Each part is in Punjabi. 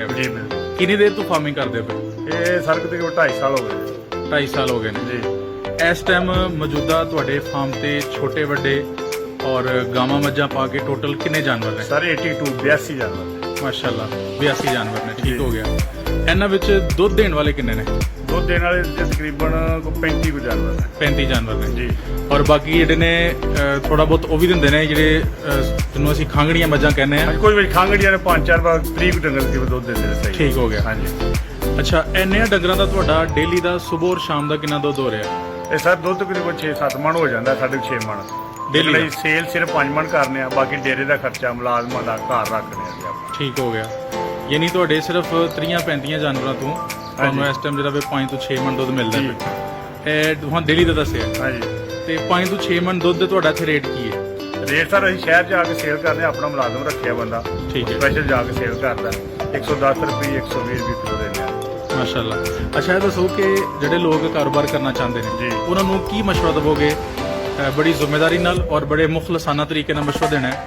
ਗਿਆ ਜੀ ਬਿਲਕੁਲ। ਕਿੰਨੀ ਦੇਰ ਤੋਂ ਫਾਰਮਿੰਗ ਕਰਦੇ ਹੋ? ਇਹ ਸਰ ਤਕਰੀਬਨ 2.5 ਸਾਲ ਹੋ ਗਏ 2.5 ਸਾਲ ਹੋ ਗਏ ਨੇ ਜੀ। ਇਸ ਟਾਈਮ ਮੌਜੂਦਾ ਤੁਹਾਡੇ ਫਾਰਮ ਤੇ ਛੋਟੇ ਵੱਡੇ ਔਰ ਗਾਵਾਂ ਮੱਝਾਂ ਪਾ ਕੇ ਟੋਟਲ ਕਿੰਨੇ ਜਾਨਵਰ ਨੇ? ਸਰ 82 ਜਾਨਵਰ ਮਾਸ਼ਾਅੱਲਾ 82 ਜਾਨਵਰ ਨੇ। ਠੀਕ ਜੀ। ਹੋ ਗਿਆ। ਇਹਨਾਂ ਵਿੱਚ ਦੁੱਧ ਦੇਣ ਵਾਲੇ ਕਿੰਨੇ ਨੇ? ਦੁੱਧ ਦੇਣ ਵਾਲੇ ਤਕਰੀਬਨ 35 ਕੁ ਜਾਨਵਰ ਨੇ 35 ਜਾਨਵਰ ਨੇ ਜੀ। ਔਰ ਬਾਕੀ ਜਿਹੜੇ ਨੇ ਥੋੜਾ ਬਹੁਤ ਉਹ ਵੀ ਦਿੰਦੇ ਨੇ ਜਿਹੜੇ ਜਿਹਨੂੰ ਅਸੀਂ ਖਾਂਗੜੀਆਂ ਮੱਝਾਂ ਕਹਿੰਦੇ ਆ। ਹਾਂਜੀ ਕੋਈ ਵੀ ਖਾਂਗੜੀਆਂ ਨੇ 5-4 ਵਾਰ 30 ਡੰਗਰ ਦੇ ਦੁੱਧ ਦਿੰਦੇ ਨੇ ਸਹੀ। ਠੀਕ ਹੋ ਗਿਆ। ਹਾਂਜੀ। ਅੱਛਾ ਇੰਨੇ ਡੰਗਰਾਂ ਦਾ ਤੁਹਾਡਾ ਡੇਲੀ ਦਾ ਸਵੇਰ ਔਰ ਸ਼ਾਮ ਦਾ ਕਿੰਨਾ ਦੁੱਧ ਹੋ ਰਿਹਾ? ਇਹ ਸਰ ਦੁੱਧ ਤਕਰੀਬਨ 6-7 ਮਣ ਹੋ ਜਾਂਦਾ, 6.5 ਮਣ Daily ਲਈ ਸੇਲ ਸਿਰਫ 5 ਮਣ ਕਰਨੇ ਆ, ਬਾਕੀ ਡੇਰੇ ਦਾ ਖਰਚਾ ਮੁਲਾਜ਼ਮਾਂ ਦਾ ਘਰ ਰੱਖਣੇ ਆ ਜੀ ਆਪਾਂ। ਠੀਕ ਹੋ ਗਿਆ। ਯਾਨੀ ਤੁਹਾਡੇ ਸਿਰਫ 30-35 ਜਾਨਵਰਾਂ ਤੋਂ ਤੁਹਾਨੂੰ ਇਸ ਟਾਈਮ ਜਿਹੜਾ ਵੀ 5 ਤੋਂ 6 ਮਣ ਦੁੱਧ ਮਿਲਦਾ ਜੀ। ਹੈ। ਇਹ ਹੁਣ ਡੇਲੀ ਦਾ ਦੱਸਿਆ ਹਾਂਜੀ। ਤੇ 5 ਤੋਂ 6 ਮਣ ਦੁੱਧ ਤੁਹਾਡਾ ਇੱਥੇ ਰੇਟ ਕੀ ਹੈ? ਰੇਟ ਸਰ ਅਸੀਂ ਸ਼ਹਿਰ ਜਾ ਕੇ ਸੇਲ ਕਰਦੇ ਹਾਂ, ਆਪਣਾ ਮੁਲਾਜ਼ਮ ਰੱਖਿਆ ਬੰਦਾ ਠੀਕ ਹੈ। ਸਪੈਸ਼ਲ ਜਾ ਕੇ ਸੇਲ ਕਰਦਾ 110 ਰੁਪਏ 120 ਰੁਪਏ ਕਿਲੋ ਦਿੰਦੇ ਆ। ਮਾਸ਼ਾਅੱਲਾ। ਅੱਛਾ ਇਹ ਦੱਸੋ ਕਿ ਜਿਹੜੇ ਲੋਕ ਕਾਰੋਬਾਰ ਕਰਨਾ ਚਾਹੁੰਦੇ ਨੇ ਜੀ। ਉਹਨਾਂ ਨੂੰ ਕੀ ਮਸ਼ਵਰਾ ਦੇਵੋਗੇ? ਬੜੀ ਜ਼ਿੰਮੇਵਾਰੀ ਨਾਲ ਔਰ ਬੜੇ ਮੁਖਲਸਾਨਾ ਤਰੀਕੇ ਨਾਲ ਮਸ਼ਵਰਾ ਦੇਣਾ ਹੈ।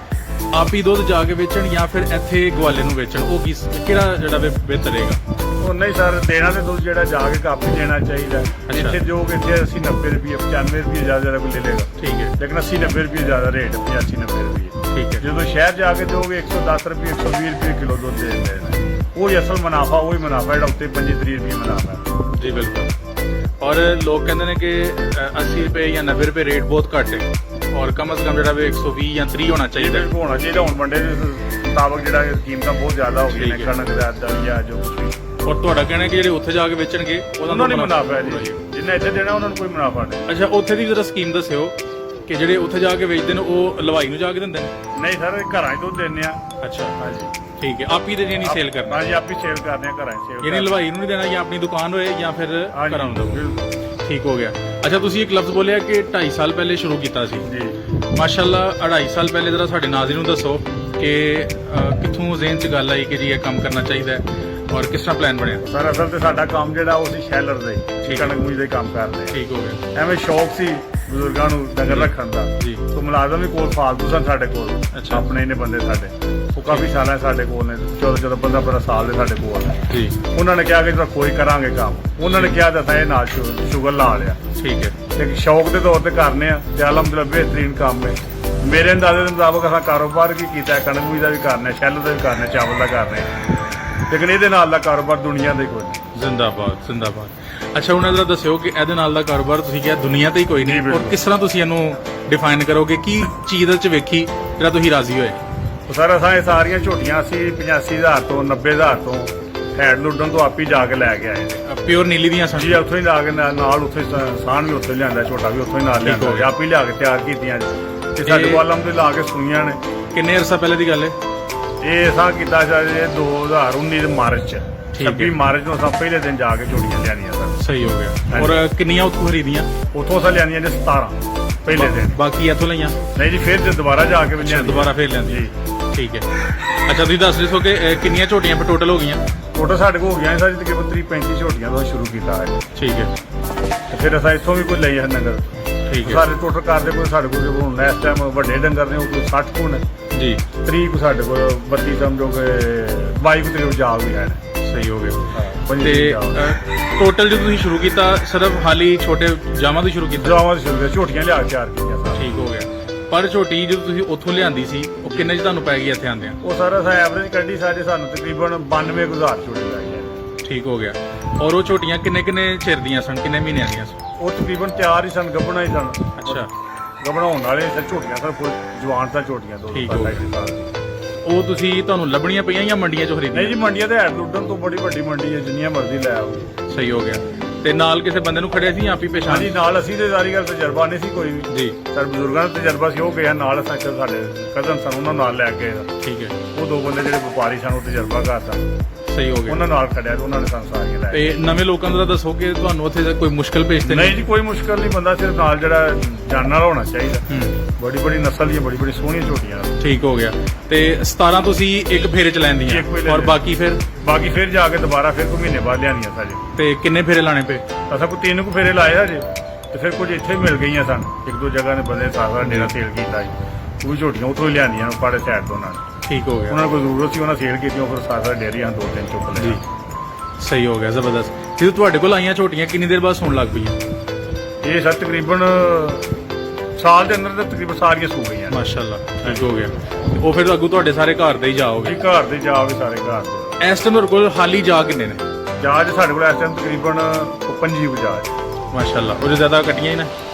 ਆਪ ਹੀ ਦੁੱਧ ਜਾ ਕੇ ਵੇਚਣ ਜਾਂ ਫਿਰ ਇੱਥੇ ਗਵਾਲੇ ਨੂੰ ਵੇਚਣ, ਉਹ ਕਿਹੜਾ ਜਿਹੜਾ ਬਿਹਤਰ ਰਹੇਗਾ? ਉਹ ਨਹੀਂ ਸਰ, ਦੇਣਾ ਤੇ ਦੁੱਧ ਜਿਹੜਾ ਜਾ ਕੇ ਕਾਪੀ ਦੇਣਾ ਚਾਹੀਦਾ। ਇੱਥੇ ਜੋ ਕਿ ਇੱਥੇ 80-90 ਰੁਪਏ 95 ਰੁਪਏ ਜ਼ਿਆਦਾ ਕੋਈ ਲੈ ਲੇਗਾ। ਠੀਕ ਹੈ। ਲੇਕਿਨ 80-90 ਰੁਪਏ ਜ਼ਿਆਦਾ ਰੇਟ 85-90 ਰੁਪਏ। ਠੀਕ ਹੈ। ਜਦੋਂ ਸ਼ਹਿਰ ਜਾ ਕੇ ਦੋਗੇ 110 ਰੁਪਏ 120 ਰੁਪਏ ਕਿਲੋ ਦੁੱਧ ਦੇ ਦਿੰਦੇ ਨੇ। ਉਹ ਹੀ ਅਸਲ ਮੁਨਾਫਾ, ਉਹੀ ਮੁਨਾਫਾ ਜਿਹੜਾ ਉੱਤੇ 25-30 ਰੁਪਏ ਮੁਨਾਫਾ ਹੈ। ਜੀ ਬਿਲਕੁਲ। ਔਰ ਲੋਕ ਕਹਿੰਦੇ ਨੇ ਕਿ 80 ਰੁਪਏ ਜਾਂ 90 ਰੁਪਏ ਰੇਟ ਬਹੁਤ ਘੱਟ ਹੈ ਔਰ ਕਮ ਸੇ ਕਮ ਜਿਹੜਾ ਵੀ 120 ਜਾਂ 30 ਹੋਣਾ ਚਾਹੀਦਾ। ਬਿਲਕੁਲ ਹੋਣਾ ਚਾਹੀਦਾ। ਹੁਣ ਮੰਡੇ ਦੇ ਮੁਤਾਬਕ ਜਿਹੜਾ ਕੀਮਤਾਂ ਬਹੁਤ ਜ਼ਿਆਦਾ ਹੋ ਗਈਆਂ ਨੇ, ਕਣਕ ਦਾ ਦਲੀਆ ਜੋ ਕੁਛ ਵੀ। ਔਰ ਤੁਹਾਡਾ ਕਹਿਣਾ ਕਿ ਜਿਹੜੇ ਉੱਥੇ ਜਾ ਕੇ ਵੇਚਣਗੇ ਉਹਨਾਂ ਨੂੰ ਮੁਨਾਫਾ ਹੈ ਜੀ, ਜਿੰਨਾ ਇੱਥੇ ਦੇਣਾ ਉਹਨਾਂ ਨੂੰ ਕੋਈ ਮੁਨਾਫਾ ਨਹੀਂ। ਅੱਛਾ ਉੱਥੇ ਦੀ ਜਰਾ ਸਕੀਮ ਦੱਸਿਓ ਕਿ ਜਿਹੜੇ ਉੱਥੇ ਜਾ ਕੇ ਵੇਚਦੇ ਨੇ ਉਹ ਹਲਵਾਈ ਨੂੰ ਜਾ ਕੇ ਦਿੰਦੇ ਨੇ? ਨਹੀਂ ਸਰ, ਘਰਾਂ 'ਚ ਦੁੱਧ ਦਿੰਦੇ ਆ। ਅੱਛਾ ਹਾਂਜੀ। ਠੀਕ ਹੈ। ਆਪ ਹੀ ਦੇ ਨਹੀਂ ਸੇਲ ਕਰਨਾ? ਹਾਂਜੀ ਆਪ ਹੀ ਸੇਲ ਕਰਦੇ ਆ, ਘਰਾਂ 'ਚ ਸੇਲ। ਯਾਨੀ ਹਲਵਾਈ ਨੂੰ ਨਹੀਂ ਦੇਣਾ, ਜਾਂ ਆਪਣੀ ਦੁਕਾਨ ਹੋਏ ਜਾਂ ਫਿਰ ਘਰਾਂ ਨੂੰ ਦਿਓ। ਬਿਲਕੁਲ। ਠੀਕ ਹੋ ਗਿਆ। ਅੱਛਾ ਤੁਸੀਂ ਇੱਕ ਲਫ਼ਜ਼ ਬੋਲਿਆ ਕਿ 2.5 ਸਾਲ ਪਹਿਲੇ ਸ਼ੁਰੂ ਕੀਤਾ ਸੀ। ਜੀ। ਮਾਸ਼ਾਅੱਲਾ 2.5 ਸਾਲ ਪਹਿਲੇ ਜਰਾ ਸਾਡੇ ਨਾਜ਼ਰੀਨ ਨੂੰ ਦੱਸੋ ਕਿ ਕਿੱਥੋਂ ਜ਼ਿਹਨ 'ਚ ਗੱਲ ਆਈ ਕਿ ਜੀ ਇਹ ਕੰਮ ਕਰਨਾ ਚਾਹੀਦਾ ਹੈ ਔਰ ਕਿਸ ਤਰ੍ਹਾਂ ਪਲਾਨ ਬਣਿਆ? ਸਰ ਅਸਲ ਤੇ ਸਾਡਾ ਕੰਮ ਜਿਹੜਾ ਉਹ ਸੀ ਸ਼ੈਲਰ ਦਾ ਹੀ, ਕਣਕ ਮੂੰਜ ਦੇ ਕੰਮ ਕਰਦੇ। ਠੀਕ ਹੋ ਗਿਆ। ਐਵੇਂ ਸ਼ੌਕ ਸੀ ਬਜ਼ੁਰਗਾਂ ਨੂੰ ਡੰਗਰ ਰੱਖਣ ਦਾ ਜੀ। ਤੋਂ ਮੁਲਾਜ਼ਮ ਵੀ ਕੋਲ ਫਾਲਤੂ ਸਨ ਸਾਡੇ ਕੋਲ। ਅੱਛਾ। ਆਪਣੇ ਨੇ ਬੰਦੇ ਸਾਡੇ, ਉਹ ਕਾਫੀ ਸਾਲਾਂ ਸਾਡੇ ਕੋਲ ਨੇ, 14 15 ਸਾਲ ਦੇ ਸਾਡੇ ਕੋਲ ਨੇ। ਜੀ। ਉਹਨਾਂ ਨੇ ਕਿਹਾ ਕਿ ਜਿਹੜਾ ਕੋਈ ਕਰਾਂਗੇ ਕੰਮ, ਉਹਨਾਂ ਨੇ ਕਿਹਾ ਦੱਸਾਂ ਇਹ ਨਾਲ ਸ਼ੁਗਰ ਲਾ ਲਿਆ। ਠੀਕ ਹੈ। ਤੇ ਸ਼ੌਕ ਦੇ ਤੌਰ ਤੇ ਕਰਨੇ ਆ ਤੇ ਅਲਹਮਦੁਲਿਲਾ ਬਿਹਤਰੀਨ ਕੰਮ ਹੈ। ਮੇਰੇ ਅੰਦਾਜ਼ੇ ਦੇ ਮੁਤਾਬਕ ਅਸਾਂ ਕਾਰੋਬਾਰ ਵੀ ਕੀਤਾ ਹੈ, ਕਣਕ ਮੂੰਜ ਦਾ ਵੀ ਕਰਨਾ, ਸ਼ੈਲਰ ਦਾ ਵੀ ਕਰਨਾ, ਚਾਵਲ ਦਾ ਕਰਨਾ, ਲੇਕਿਨ ਇਹਦੇ ਨਾਲ ਦਾ ਕਾਰੋਬਾਰ ਦੁਨੀਆ ਦਾ ਹੀ ਕੋਈ ਨਹੀਂ। ਜ਼ਿੰਦਾਬਾਦ ਜ਼ਿੰਦਾਬਾਦ। ਅੱਛਾ ਹੁਣ ਇਹਦਾ ਦੱਸਿਓ ਕਿ ਇਹਦੇ ਨਾਲ ਦਾ ਕਾਰੋਬਾਰ ਤੁਸੀਂ ਕਿਹਾ ਦੁਨੀਆ ਤੇ ਹੀ ਕੋਈ ਨਹੀਂ, ਔਰ ਕਿਸ ਤਰ੍ਹਾਂ ਤੁਸੀਂ ਇਹਨੂੰ ਡਿਫਾਈਨ ਕਰੋਗੇ? ਕੀ ਚੀਜ਼ ਚ ਵੇਖੀ ਜਿਹੜਾ ਤੁਸੀਂ ਰਾਜ਼ੀ ਹੋਏ? ਸਰ ਅਸਾਂ ਇਹ ਸਾਰੀਆਂ ਝੋਟੀਆਂ ਅਸੀਂ 85,000 ਤੋਂ 90,000 ਤੋਂ ਹੈਡ ਲੁੱਡਣ ਤੋਂ ਆਪੀ ਜਾ ਕੇ ਲੈ ਕੇ ਆਏ ਨੇ। ਪਿਓਰ ਨੀਲੀ ਦੀਆਂ ਸਨ ਜੀ ਉੱਥੋਂ ਹੀ ਲਾ ਕੇ ਨਾਲ ਉੱਥੇ ਸਾਨ ਵੀ ਉੱਥੇ ਲਿਆਂਦਾ, ਝੋਟਾ ਵੀ ਉੱਥੋਂ ਹੀ ਨਾਲ ਲਿਆਂਦਾ, ਆਪੀ ਲਿਆ ਕੇ ਤਿਆਰ ਕੀਤੀਆਂ ਜੀ। ਤੇ ਸਾਡੇ ਕੋਲ ਅਲਮ ਤੇ ਲਾ ਕੇ ਸੂਈਆਂ ਨੇ। ਕਿੰਨੇ ਅਰਸਾ ਪਹਿਲੇ ਦੀ ਗੱਲ ਹੈ? ਇਹ ਅਸਾਂ ਕੀਤਾ ਜੀ 2019 ਦੇ ਮਾਰਚ 26 ਮਾਰਚ ਨੂੰ ਅਸਾਂ ਪਹਿਲੇ ਦਿਨ ਜਾ ਕੇ ਝੋਟੀਆਂ ਲਿਆਂਦੀਆਂ ਸਰ। ਸਹੀ ਹੋ ਗਿਆ। ਔਰ ਕਿੰਨੀਆਂ ਉੱਥੋਂ ਖਰੀਦੀਆਂ? ਉੱਥੋਂ ਅਸਾਂ ਲਿਆਂਦੀਆਂ ਨੇ 17 ਪਹਿਲੇ ਦਿਨ। ਬਾਕੀ ਇੱਥੋਂ ਲਈਆਂ? ਨਹੀਂ ਜੀ, ਫਿਰ ਜੇ ਦੁਬਾਰਾ ਜਾ ਕੇ ਲਿਆਂਦੀਆਂ। ਦੁਬਾਰਾ ਫਿਰ ਲਿਆਂਦੀ ਜੀ। ਠੀਕ ਹੈ। ਅੱਛਾ ਤੁਸੀਂ ਦੱਸ ਦੱਸੋ ਕਿ ਕਿੰਨੀਆਂ ਝੋਟੀਆਂ ਪਰ ਟੋਟਲ ਹੋ ਗਈਆਂ? ਟੋਟਲ ਸਾਡੇ ਕੋਲ ਹੋ ਗਈਆਂ ਸਰ ਤਕਰੀਬਨ 30-35 ਝੋਟੀਆਂ ਤੋਂ ਸ਼ੁਰੂ ਕੀਤਾ ਹੈ। ਠੀਕ ਹੈ। ਤੇ ਫਿਰ ਅਸਾਂ ਇੱਥੋਂ ਵੀ ਕੋਈ ਲਈ ਹੈ ਨਗਰ। ਠੀਕ ਹੈ। ਸਾਰੇ ਟੋਟਲ ਕਰਦੇ ਕੋਈ ਸਾਡੇ ਕੋਲ ਹੁਣ ਇਸ ਟਾਈਮ ਵੱਡੇ ਡੰਗਰ ਨੇ ਉਹ ਕੋਈ 60 ਕੁ ਨੇ ਜੀ। 30 ਕੁ ਸਾਡੇ ਕੋਲ 32 ਸਮਝੋ ਕਿ 22 ਕੁ ਤਰੀਕ ਜਾਗ ਵੀ ਹੈ। ਸਹੀ ਹੋ ਗਿਆ। ਪੰਜੀ ਤੇ ਟੋਟਲ ਜਦੋਂ ਤੁਸੀਂ ਸ਼ੁਰੂ ਕੀਤਾ ਸਿਰਫ ਹਾਲੀ ਛੋਟੇ ਜਾਮਾਂ ਤੋਂ ਸ਼ੁਰੂ ਕੀਤਾ? ਜਾਵਾਂ ਸ਼ੁਰੂ ਕੀਤਾ, ਝੋਟੀਆਂ ਲਿਆ ਕੇ ਤਿਆਰ ਕੀਤੀਆਂ ਸਰ। ਠੀਕ ਹੋ ਗਿਆ। ਪਰ ਝੋਟੀ ਜਦੋਂ ਤੁਸੀਂ ਉੱਥੋਂ ਲਿਆਂਦੀ ਸੀ ਉਹ ਕਿੰਨੇ ਚ ਤੁਹਾਨੂੰ ਪੈ ਗਈ ਇੱਥੇ ਆਂਦਿਆਂ? ਉਹ ਸਾਰਾ ਅਸਾਂ ਐਵਰੇਜ ਕੱਢੀ ਸਾਡੇ ਸਾਨੂੰ ਤਕਰੀਬਨ 92,000 ਝੋਟੀ ਆਈ ਹੈ। ਠੀਕ ਹੋ ਗਿਆ। ਔਰ ਉਹ ਝੋਟੀਆਂ ਕਿੰਨੇ ਚਿਰ ਦੀਆਂ ਸਨ, ਕਿੰਨੇ ਮਹੀਨਿਆਂ ਦੀਆਂ ਸਨ? ਉਹ ਤਕਰੀਬਨ ਤਿਆਰ ਹੀ ਸਨ, ਗੱਭਣਾ ਹੀ ਸਨ। ਅੱਛਾ। ਗੱਭਣਾ ਹੋਣ ਵਾਲੇ ਸਨ ਝੋਟੀਆਂ ਸਨ, ਕੋਈ ਜਵਾਨ ਸਨ ਝੋਟੀਆਂ ਦੋ ਠੀਕ ਹੋ ਗਿਆ। ਉਹ ਤੁਸੀਂ ਤੁਹਾਨੂੰ ਲੱਭਣੀਆਂ ਪਈਆਂ ਜਾਂ ਮੰਡੀਆਂ ਚੋਂ ਖਰੀਦੀਆਂ? ਨਹੀਂ ਜੀ, ਮੰਡੀਆਂ ਤੇ ਹੈਡ ਲੁੱਡਣ ਤੋਂ ਬੜੀ ਵੱਡੀ ਮੰਡੀ ਹੈ, ਜਿੰਨੀਆਂ ਮਰਜ਼ੀ ਲੈ ਆਓ। ਸਹੀ ਹੋ ਗਿਆ। ਤੇ ਨਾਲ ਕਿਸੇ ਬੰਦੇ ਨੂੰ ਖੜਿਆ ਸੀ ਜਾਂ ਆਪ ਹੀ ਪਛਾਣ? ਹਾਂਜੀ ਨਾਲ ਅਸੀਂ ਤੇ ਸਾਰੀ ਗੱਲ ਤਜਰਬਾ ਨਹੀਂ ਸੀ ਕੋਈ ਵੀ ਜੀ। ਸਰ ਬਜ਼ੁਰਗਾਂ ਦਾ ਤਜਰਬਾ ਸੀ, ਉਹ ਗਿਆ ਨਾਲ ਅਸਾਂ ਸਾਡੇ ਕਜ਼ਨ ਸਨ ਉਹਨਾਂ ਨਾਲ ਲੈ ਕੇ। ਠੀਕ ਹੈ। ਉਹ ਦੋ ਬੰਦੇ ਜਿਹੜੇ ਵਪਾਰੀ ਸਨ ਉਹ ਤਜਰਬਾ ਕਰਦਾ। ਸਹੀ ਹੋ ਗਿਆ। ਉਹਨਾਂ ਨਾਲ ਖੜਿਆ ਤੇ ਉਹਨਾਂ ਨੇ ਸਾਨੂੰ ਸਾਰੀਆਂ ਲੈ ਤੇ ਨਵੇਂ ਲੋਕਾਂ ਦਾ ਦੱਸੋ ਕਿ ਤੁਹਾਨੂੰ ਉੱਥੇ ਕੋਈ ਮੁਸ਼ਕਲ ਪੇਸ਼ ਤੇ ਨਹੀਂ ਜੀ, ਕੋਈ ਮੁਸ਼ਕਲ ਨਹੀਂ, ਬੰਦਾ ਸਿਰਫ ਨਾਲ ਜਿਹੜਾ ਜਾਣਨ ਵਾਲਾ ਹੋਣਾ ਚਾਹੀਦਾ। ਬੜੀ ਨਸਲ ਦੀਆਂ ਬੜੀ ਸੋਹਣੀਆਂ ਝੋਟੀਆਂ। ਠੀਕ ਹੋ ਗਿਆ। ਤੇ 17 ਤੁਸੀਂ ਇੱਕ ਫੇਰੇ ਚ ਲੈਂਦੀਆਂ ਔਰ ਬਾਕੀ ਫਿਰ ਜਾ ਕੇ ਦੁਬਾਰਾ ਫਿਰ ਕੋਈ ਮਹੀਨੇ ਬਾਅਦ ਲਿਆਂਦੀਆਂ ਸਾਡੇ। ਤੇ ਕਿੰਨੇ ਫੇਰੇ ਲਾਣੇ ਪਏ? ਅਸਾਂ ਕੋਈ 3 ਕੁ ਫੇਰੇ ਲਾਏ ਹਜੇ, ਤੇ ਫਿਰ ਕੁਝ ਇੱਥੇ ਮਿਲ ਗਈਆਂ ਸਨ। ਇੱਕ ਦੋ ਜਗ੍ਹਾ ਨੇ ਬੰਦੇ ਸਾਰਾ ਡੇਰਾ ਸੇਲ ਕੀਤਾ ਜੀ, ਉਹ ਝੋਟੀਆਂ ਉੱਥੋਂ ਹੀ ਲਿਆਂਦੀਆਂ ਪਾੜੇ ਸਾਈਡ ਤੋਂ ਨਾਲ। ਠੀਕ ਹੋ ਗਿਆ ਉਹਨਾਂ ਨੂੰ ਕੋਈ ਜ਼ਰੂਰਤ ਸੀ, ਉਹਨਾਂ ਸੇਲ ਕੀਤੀ, ਉਹ ਫਿਰ ਸਾਰਾ ਡੇਅਰੀਆਂ 2-3 ਚੁੱਕ ਜੀ। ਲਏ। ਸਹੀ ਹੋ ਗਿਆ, ਜ਼ਬਰਦਸਤ। ਜਦੋਂ ਤੁਹਾਡੇ ਕੋਲ ਆਈਆਂ ਝੋਟੀਆਂ ਕਿੰਨੀ ਦੇਰ ਬਾਅਦ ਸੌਣ ਲੱਗ ਪਈਆਂ? ਇਹ ਸਰ ਤਕਰੀਬਨ ਸਾਲ ਦੇ ਅੰਦਰ ਤਾਂ ਤਕਰੀਬਨ ਸਾਰੀਆਂ ਸੂ ਗਈਆਂ ਨੇ। ਮਾਸ਼ਾਅੱਲਾ, ਠੀਕ ਹੋ ਗਿਆ। ਉਹ ਫਿਰ ਅੱਗੋਂ ਤੁਹਾਡੇ ਸਾਰੇ ਘਰ ਦੇ ਹੀ ਜਾਓਗੇ? ਜੀ ਘਰ ਦੇ ਜਾ ਵੀ ਸਾਰੇ ਘਰ ਦੇ। ਇਸ ਟਾਈਮ ਤੁਹਾਡੇ ਕੋਲ ਹਾਲੀ ਜਾ ਕਿੰਨੇ ਨੇ? ਜਹਾਜ਼ ਸਾਡੇ ਕੋਲ ਇਸ ਟਾਈਮ ਤਕਰੀਬਨ 25 ਜਹਾਜ਼ ਮਾਸ਼ਾਅੱਲਾ, ਉਹ ਜ਼ਿਆਦਾ ਕੱਟੀਆਂ ਹੀ ਨੇ?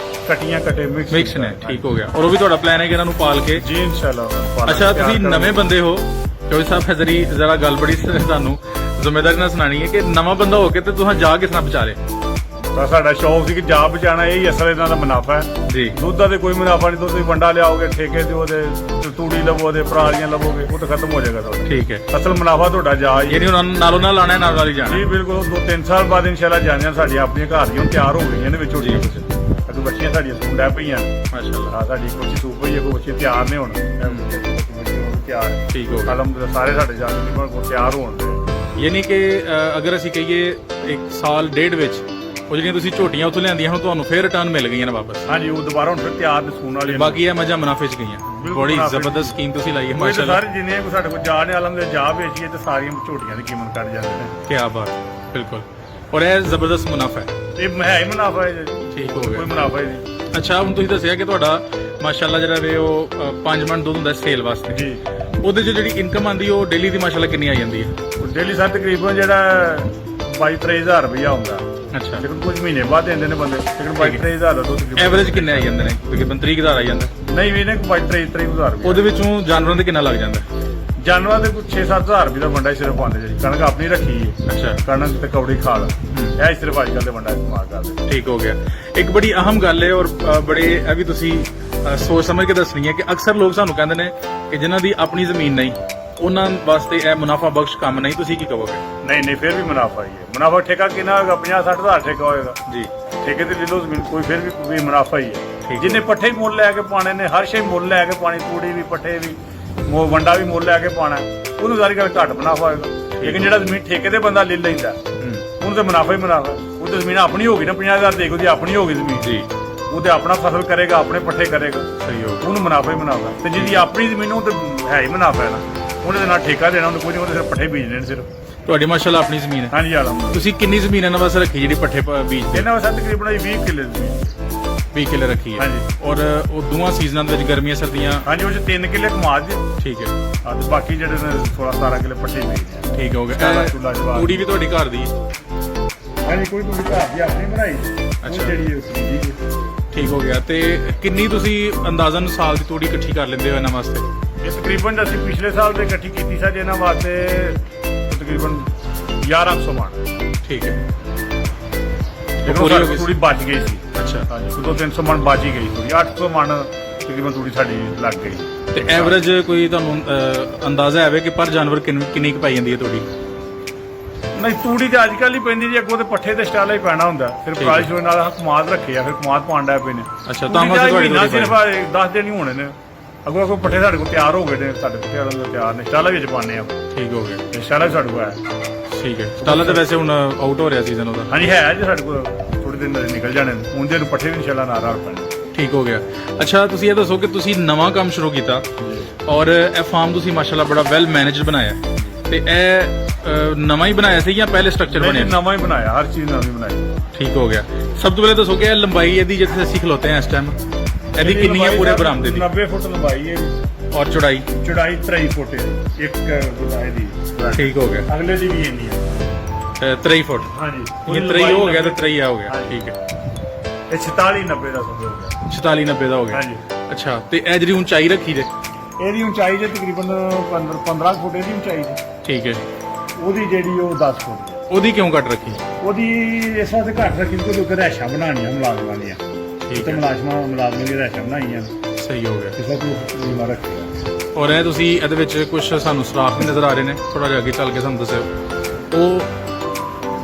ਕਟੀਆਂ ਕਟੇ ਮਿਕਸ ਨੇ, ਠੀਕ ਹੋ ਗਿਆ। ਔਰ ਉਹ ਵੀ ਤੁਹਾਡਾ ਪਲਾਨ ਹੈ ਕਿ ਇਹਨਾਂ ਨੂੰ ਪਾਲ ਕੇ? ਜੀ ਇਨਸ਼ਾਅੱਲਾ। ਅੱਛਾ, ਤੁਸੀਂ ਨਵੇਂ ਬੰਦੇ ਹੋ, ਚੌਧਰੀ ਸਾਹਿਬ ਹਜ਼ਰੀ ਜ਼ਰਾ ਗੱਲ ਬੜੀ ਤੁਹਾਨੂੰ ਜ਼ਿੰਮੇਵਾਰੀ ਨਾਲ ਸੁਣਾਣੀ ਹੈ ਕਿ ਨਵਾਂ ਬੰਦਾ ਹੋ ਕੇ ਤੇ ਤੁਸੀਂ ਜਾ ਕਿਸ ਤਰ੍ਹਾਂ ਵਿਚਾਰੇ? ਤਾਂ ਸਾਡਾ ਸ਼ੌਕ ਸੀ ਕਿ ਜਾ ਬਚਾਣਾ, ਇਹ ਅਸਲ ਇਹਨਾਂ ਦਾ ਮੁਨਾਫਾ ਹੈ ਜੀ। ਦੁੱਧ ਦਾ ਤੇ ਕੋਈ ਮੁਨਾਫਾ ਨਹੀਂ, ਦੁੱਧ ਤੁਸੀਂ ਵੰਡਾ ਲਿਆਓਗੇ ਠੇਕੇ ਤੇ, ਉਹਦੇ ਤੂੜੀ ਲਵੋ, ਉਹਦੇ ਪਰਾਲੀਆਂ ਲਵੋਗੇ, ਉਹ ਤਾਂ ਖਤਮ ਹੋ ਜਾਏਗਾ ਤੁਹਾਡਾ। ਠੀਕ ਹੈ, ਅਸਲ ਮੁਨਾਫਾ ਤੁਹਾਡਾ ਜਾ ਹੀ ਹੈ। ਯਾਨੀ ਉਹਨਾਂ ਨੂੰ ਨਾਲੋਂ ਨਾਲ ਆਣਾ, ਨਾਲ ਹੀ ਜਾਣਾ? ਜੀ ਬਿਲਕੁਲ। 2-3 ਸਾਲ ਬਾਅਦ ਇਨਸ਼ਾਅੱਲਾ ਜਾਣੀਆਂ ਸਾਡੀਆਂ ਆਪਣੀਆਂ ਘਰ ਦੀਆਂ ਤਿਆਰ ਹੋ ਗਈਆਂ ਨੇ, ਵਿੱਚ ਛੋਟੀਆਂ ਕੁਝ ਅੱਗੇ ਬੱਚੀਆਂ ਸਾਡੀਆਂ ਸੁੰਡਾ ਪਈਆਂ। ਮਾਸ਼ਾਅੱਲਾ, ਹਾਂ, ਸਾਡੀ ਕੁਝ ਸੂਪ ਪਈ ਹੈ, ਕੋਈ ਬੱਚੇ ਤਿਆਰ ਨੇ ਹੁਣ ਤਿਆਰ। ਠੀਕ ਹੋ ਗਿਆ। ਅਲਹਮਦੁਲਿਲਾ ਸਾਰੇ ਸਾਡੇ ਜਾਨ ਕੋਲ ਤਿਆਰ ਹੋਣ ਦੇ। ਯਾਨੀ ਕਿ ਅਗਰ ਅਸੀਂ ਕਹੀਏ 1 ਸਾਲ ਡੇਢ ਵਿੱਚ ਉਹ ਜਿਹੜੀਆਂ ਤੁਸੀਂ ਝੋਟੀਆਂ ਉੱਥੋਂ ਲਿਆਂਦੀਆਂ ਹੁਣ ਤੁਹਾਨੂੰ ਫੇਰ ਰਿਟਰਨ ਮਿਲ ਗਈਆਂ ਨੇ ਵਾਪਸ? ਹਾਂਜੀ, ਉਹ ਦੁਬਾਰਾ ਹੁਣ ਫਿਰ ਤਿਆਰ ਨੇ ਸੂਣ ਵਾਲੀਆਂ। ਬਾਕੀ ਇਹ ਮੱਝਾਂ ਮੁਨਾਫੇ 'ਚ ਗਈਆਂ। ਬੜੀ ਮੁਨਾਫੇ 'ਚ। ਜ਼ਬਰਦਸਤ ਸਕੀਮ ਤੁਸੀਂ ਲਾਈ ਹੈ ਕੋਈ ਤਾਂ ਮਾਸ਼ਾਅੱਲਾ। ਸਾਰੇ ਜਿੰਨੇ ਕੋਈ ਸਾਡੇ ਕੋਲ ਜਾ ਨੇ ਅਲਹਮਦੁਲਿਲਾ ਜਾ ਵੇਚੀਏ ਤੇ ਸਾਰੀਆਂ ਝੋਟੀਆਂ ਦੀ ਕੀਮਤ ਕਰ ਜਾਂਦੇ ਨੇ। ਕੀ ਬਾਤ, ਬਿਲਕੁਲ। ਔਰ ਇਹ ਜ਼ਬਰਦਸਤ ਮੁਨਾਫਾ ਹੈ। ਇਹ ਹੈ ਹੀ ਮੁਨਾਫਾ ਹੈ ਜੀ, ਠੀਕ ਹੋ ਕੋਈ ਗਿਆ। ਮੁਨਾਫਾ ਹੀ ਨਹੀਂ। ਅੱਛਾ, ਹੁਣ ਤੁਸੀਂ ਦੱਸਿਆ ਕਿ ਤੁਹਾਡਾ ਮਾਸ਼ਾਅੱਲਾ ਜਿਹੜਾ ਵੇ ਉਹ 5 ਮਣ ਦੁੱਧ ਹੁੰਦਾ ਸੇਲ ਵਾਸਤੇ। ਜੀ। ਉਹਦੇ 'ਚ ਜਿਹੜੀ ਇਨਕਮ ਆਉਂਦੀ ਉਹ ਡੇਲੀ ਦੀ ਮਾਸ਼ਾਅੱਲਾ ਕਿੰਨੀ ਆ ਜਾਂਦੀ ਹੈ? ਡੇਲੀ ਸਰ ਤਕਰੀਬਨ ਜਿਹੜਾ 22-23 ਰੁਪਇਆ ਹੁੰਦਾ। ਅੱਛਾ, ਲੇਕਿਨ ਕੁਝ ਮਹੀਨੇ ਬਾਅਦ ਦਿੰਦੇ ਨੇ ਬੰਦੇ, ਲੇਕਿਨ 22-23 ਦਾ ਦੁੱਧ ਤਕਰੀਬਨ। ਐਵਰੇਜ ਕਿੰਨੇ ਆ ਜਾਂਦੇ ਨੇ? ਤਕਰੀਬਨ 30,000 ਆ ਜਾਂਦਾ? ਨਹੀਂ ਵੀ ਨੇ 22-23 ਰੁਪਏ। ਉਹਦੇ ਵਿੱਚੋਂ ਜਾਨਵਰਾਂ ਦੇ ਕਿੰਨਾ ਲੱਗ ਜਾਂਦਾ? ਜਾਨਵਰਾਂ ਦੇ ਕੁਝ 6-7 ਰੁਪਏ ਦਾ ਵੰਡਾ ਹੀ ਸਿਰਫ ਪਾਉਂਦੇ ਜੀ। ਕਣਕ ਆਪਣੀ ਰੱਖੀ ਹੈ। ਅੱਛਾ, ਕਣਕ ਤੇ ਕੌੜੀ ਖਾਲ ਇਹ ਹੀ ਸਿਰਫ ਅੱਜ ਕੱਲ੍ਹ ਦੇ ਵੰਡਾ ਇਸਤੇਮਾਲ ਕਰਦੇ। ਠੀਕ ਹੋ ਗਿਆ। ਇੱਕ ਬੜੀ ਅਹਿਮ ਗੱਲ ਹੈ ਔਰ ਬੜੇ ਇਹ ਵੀ ਤੁਸੀਂ ਸੋਚ ਸਮਝ ਕੇ ਦੱਸਣੀ ਹੈ ਕਿ ਅਕਸਰ ਲੋਕ ਸਾਨੂੰ ਕਹਿੰਦੇ ਨੇ ਕਿ ਜਿਨ੍ਹਾਂ ਦੀ ਆਪਣੀ ਜ਼ਮੀਨ ਨਹੀਂ ਉਹਨਾਂ ਵਾਸਤੇ ਇਹ ਮੁਨਾਫਾ ਬਖਸ਼ ਕੰਮ ਨਹੀਂ, ਤੁਸੀਂ ਕੀ ਕਹੋਗੇ? ਨਹੀਂ ਫਿਰ ਵੀ ਮੁਨਾਫਾ ਹੀ ਹੈ। ਮੁਨਾਫਾ ਠੇਕਾ ਕਿੰਨਾ ਹੋਏਗਾ? 50-60 ਹਜ਼ਾਰ ਠੇਕਾ ਹੋਏਗਾ ਜੀ। ਠੇਕੇ ਤੇ ਲੈ ਲਓ ਜ਼ਮੀਨ, ਕੋਈ ਫਿਰ ਵੀ ਮੁਨਾਫਾ ਹੀ ਠੀਕ ਹੈ। ਹੈ। ਜਿੰਨੇ ਪੱਠੇ ਮੁੱਲ ਲੈ ਕੇ ਪਾਣੇ ਨੇ, ਹਰ ਸ਼ੇ ਮੁੱਲ ਲੈ ਕੇ ਪਾਣੀ, ਤੂੜੀ ਵੀ, ਪੱਠੇ ਵੀ, ਵੰਡਾ ਵੀ ਮੁੱਲ ਲੈ ਕੇ ਪਾਣਾ, ਉਹਨੂੰ ਸਾਰੀ ਗੱਲ ਘੱਟ ਮੁਨਾਫਾ ਹੋਏਗਾ। ਲੇਕਿਨ ਜਿਹੜਾ ਜ਼ਮੀਨ ਠੇਕੇ ਤੇ ਬੰਦਾ ਲੈ ਲੈਂਦਾ ਉਹਨੂੰ ਤਾਂ ਮੁਨਾਫਾ ਹੀ ਮੁਨਾਫਾ। ਉਹ ਤਾਂ ਜ਼ਮੀਨ ਆਪਣੀ ਹੋ ਗਈ ਨਾ, 50,000 ਦੇਖੋ ਜੀ ਆਪਣੀ ਹੋ ਗਈ ਜ਼ਮੀਨ ਜੀ। ਉਹ ਤੇ ਆਪਣਾ ਫਸਲ ਕਰੇਗਾ, ਆਪਣੇ ਪੱਠੇ ਕਰੇਗਾ, ਸਹੀ ਹੋ ਗਿਆ। ਉਹਨੂੰ ਮੁਨਾਫਾ ਹੀ ਮੁਨਾਫਾ। ਤੇ ਜਿਹਦੀ ਆਪਣੀ ਜ਼ਮੀਨ ਉਹ ਤੇ ਹੈ ਹੀ ਮੁਨਾਫਾ ਹੈ ਨਾ, ਉਹਨੇ ਦੇ ਨਾਲ ਠੇਕਾ ਦੇਣਾ, ਉਹਨੇ ਕੁਝ ਨਹੀਂ, ਉਹਨੇ ਸਿਰਫ ਪੱਠੇ ਬੀਜਣੇ ਨੇ ਸਿਰਫ। ਤੁਹਾਡੀ ਮਾਸ਼ਾਅੱਲਾ ਆਪਣੀ ਜ਼ਮੀਨ ਹੈ? ਹਾਂਜੀ ਆਲਮ। ਤੁਸੀਂ ਕਿੰਨੀ ਜ਼ਮੀਨ ਇਹਨਾਂ ਵਾਸਤੇ ਰੱਖੀ ਜਿਹੜੀ ਪੱਠੇ ਬੀਜਦੇ? ਇਹਨਾਂ ਵਾਸਤੇ ਤਕਰੀਬਨ 20 ਕਿੱਲੇ ਜ਼ਮੀਨ। 20 ਕਿੱਲੇ ਰੱਖੀ ਹੈ? ਹਾਂਜੀ। ਔਰ ਉਹ ਦੋਵਾਂ ਸੀਜ਼ਨਾਂ ਦੇ ਵਿੱਚ ਗਰਮੀਆਂ ਸਰਦੀਆਂ? ਹਾਂਜੀ, ਉਹ 'ਚ 3 ਕਿੱਲੇ ਕਮਾਦ ਦੇ। ਠੀਕ ਹੈ। ਤੇ ਬਾਕੀ ਜਿਹੜੇ ਨੇ 16-17 ਕਿੱਲੇ ਪੱਠੇ ਬੀਜਦੇ ਆ। ਠੀਕ ਹੋ ਗਿਆ। ਚੁੱਲ੍ਹਾ ਜਵਾਬ। ਤੂੜੀ ਵੀ ਤੁਹਾਡੀ ਘਰ ਦੀ? ਹਾਂਜੀ, ਕੋਈ ਤੁਸੀਂ ਘਰ ਦੀ ਆਪਣੀ ਬਣਾਈ। ਅੱਛਾ। ਜਿਹੜੀ ਉਸ ਦੀ ਠੀਕ ਹੋ ਗਿਆ। ਤੇ ਕਿੰਨੀ ਤੁਸੀਂ ਅੰਦਾਜ਼ਨ ਸਾਲ ਦੀ ਤੂੜੀ ਇਕੱਠੀ ਕਰ ਲੈਂਦੇ ਹੋ ਇਹਨਾਂ ਵਾਸਤੇ? ਇਹ ਤਕਰੀਬਨ ਅਸੀਂ ਪਿਛਲੇ ਸਾਲ ਦੇ ਇਕੱਠੀ ਕੀਤੀ ਸੀ ਇਹਨਾਂ ਵਾਸਤੇ ਤਕਰੀਬਨ 1100 ਮਣ। ਠੀਕ ਹੈ। ਪੂਰੀ ਹੋ ਗਈ, ਥੋੜੀ ਬਚ ਗਈ ਸੀ। ਅੱਛਾ। ਹਾਂਜੀ, 200-300 ਮਣ ਬਚ ਹੀ ਗਈ ਥੋੜੀ। 800 ਮਣ ਤਕਰੀਬਨ ਥੋੜੀ ਸਾਡੀ ਲੱਗ ਗਈ। ਤੇ ਐਵਰੇਜ ਕੋਈ ਤੁਹਾਨੂੰ ਅੰਦਾਜ਼ਾ ਹੈ ਕਿ ਪਰ ਜਾਨਵਰ ਕਿੰਨੀ ਕੁ ਪਾਈ ਜਾਂਦੀ ਹੈ ਤੂੜੀ? ਨਹੀਂ, ਤੂੜੀ ਤੇ ਅੱਜ ਕੱਲ੍ਹ ਹੀ ਪੈਂਦੀ ਜੀ, ਅੱਗੋਂ ਤੇ ਪੱਠੇ ਤੇ ਸਟਾਲਾ ਹੀ ਪੈਣਾ ਹੁੰਦਾ। ਫਿਰ ਠੀਕ ਪਰਾਲੀ ਸ਼ੋਏ ਨਾਲ ਕਮਾਦ ਰੱਖੇ ਆ, ਫਿਰ ਕਮਾਦ ਪਾਉਂਦਾ ਪਏ ਨੇ। ਅੱਛਾ, ਤਾਂ ਤਾਂ ਮਤਲਬ ਤੁਹਾਡੀ ਮਹੀਨਾ ਤੂੜੀ ਸਿਰਫ 10 ਦਿਨ ਹੀ ਹੋਣੇ ਨੇ। ਅੱਗੋਂ ਪੱਠੇ ਸਾਡੇ ਕੋਲ ਤਿਆਰ ਹੋ ਗਏ ਨੇ, ਸਾਡੇ ਕੋਲ ਤਿਆਰ ਨੇ, ਸਟਾਲਾ ਵਿੱਚ ਪਾਉਂਦੇ ਆ। ਠੀਕ ਹੋ ਗਿਆ। ਤੇ ਸਟਾਲਾ ਵੀ ਸਾਡੇ ਕੋਲ ਹੈ। ਠੀਕ ਹੈ। ਸਟਾਲਾ ਤਾਂ ਵੈਸੇ ਹੁਣ ਆਊਟ ਹੋ ਰਿਹਾ ਸੀਜ਼ਨ ਉਹਦਾ? ਹਾਂਜੀ ਹੈ ਜੀ, ਸਾਡੇ ਕੋਲ ਥੋੜੇ ਦਿਨ ਨਿਕਲ ਜਾਣੇ ਨੇ। ਉਹਦੇ ਨੂੰ ਪੱਠੇ ਵੀ ਇਨਸ਼ਾਅੱਲਾ ਨਾਲ ਰਾਲ ਪੈਣੇ। ਠੀਕ ਹੋ ਗਿਆ। ਅੱਛਾ, ਤੁਸੀਂ ਇਹ ਦੱਸੋ ਕਿ ਤੁਸੀਂ ਨਵਾਂ ਕੰਮ ਸ਼ੁਰੂ ਕੀਤਾ ਔਰ ਇਹ ਫਾਰਮ ਤੁਸੀਂ ਮਾਸ਼ਾਅੱਲਾ ਬੜਾ ਵੈਲ ਮੈਨੇਜਡ ਬਣਾਇਆ, ਤੇ ਇਹ ਨਵਾਂ ਹੀ ਬਣਾਇਆ ਸੀ ਜਾਂ ਪਹਿਲੇ ਸਟਰਕਚਰ ਬਣਿਆ? ਨਵਾਂ ਹੀ ਬਣਾਇਆ, ਹਰ ਚੀਜ਼ ਨਵੀਂ ਬਣਾਈ। ਠੀਕ ਹੋ ਗਿਆ। ਸਭ ਤੋਂ ਪਹਿਲੇ ਦੱਸੋ ਕਿ ਇਹ ਲੰਬਾਈ ਇਹਦੀ ਜਿੱਥੇ ਅਸੀਂ ਖਲੋਤੇ ਹਾਂ ਇਸ ਟਾਈਮ ਇਹਦੀ ਕਿੰਨੀ ਹੈ ਪੂਰੇ ਬਰਾਮਦੇ ਦੀ? 90 ਫੁੱਟ ਲੰਬਾਈ ਹੈ ਔਰ ਚੌੜਾਈ? ਚੌੜਾਈ 23 ਫੁੱਟ ਹੈ ਇੱਕ ਗੁਦਾਏ ਦੀ। ਠੀਕ ਹੋ ਗਿਆ। ਅਗਲੇ ਦੀ ਵੀ ਇੰਨੀ ਹੈ। 23 ਫੁੱਟ? ਹਾਂਜੀ, ਇਹ 23 ਹੋ ਗਿਆ ਤੇ 23 ਆ ਹੋ ਗਿਆ। ਠੀਕ ਹੈ। ਇਹ 46-90 ਦਾ ਸਮਝ ਹੋ ਗਿਆ। 46-90 ਦਾ ਹੋ ਗਿਆ। ਹਾਂਜੀ। ਅੱਛਾ, ਤੇ ਇਹ ਜਿਹੜੀ ਉਚਾਈ ਰੱਖੀ ਜੇ? ਇਹਦੀ ਉਚਾਈ ਜੇ ਤਕਰੀਬਨ 15 ਫੁੱਟ ਇਹਦੀ ਉਚਾਈ ਜੀ। ਠੀਕ ਹੈ। ਉਹਦੀ ਜਿਹੜੀ ਉਹ 10 ਫੁੱਟ ਹੈ। ਉਹਦੀ ਕਿਉਂ ਘੱਟ ਰੱਖੀ? ਉਹਦੀ ਇਸ ਵਾਸਤੇ ਘੱਟ ਰੱਖੀ ਕਿਉਂਕਿ ਉਹ ਰਹਿਸ਼ਾਂ ਬਣਾਉਣੀਆਂ ਮੁਲਾਜ਼ਮਾਂ ਦੀਆਂ। ਠੀਕ ਤੇ ਹੈ। ਮੁਲਾਜ਼ਮਾਂ ਦੀਆਂ ਰਹਿਸ਼ਾਂ ਬਣਾਈਆਂ ਸਹੀ ਹੋ ਗਿਆ। ਇਸ ਵਾਸਤੇ ਨੀਵਾਂ ਰੱਖਿਆ। ਔਰ ਇਹ ਤੁਸੀਂ ਇਹਦੇ ਵਿੱਚ ਕੁਝ ਸਾਨੂੰ ਸੁਰਾਖ ਵੀ ਨਜ਼ਰ ਆ ਰਹੇ ਨੇ, ਥੋੜਾ ਜਿਹਾ ਅੱਗੇ ਚੱਲ ਕੇ ਸਾਨੂੰ ਦੱਸਿਓ ਉਹ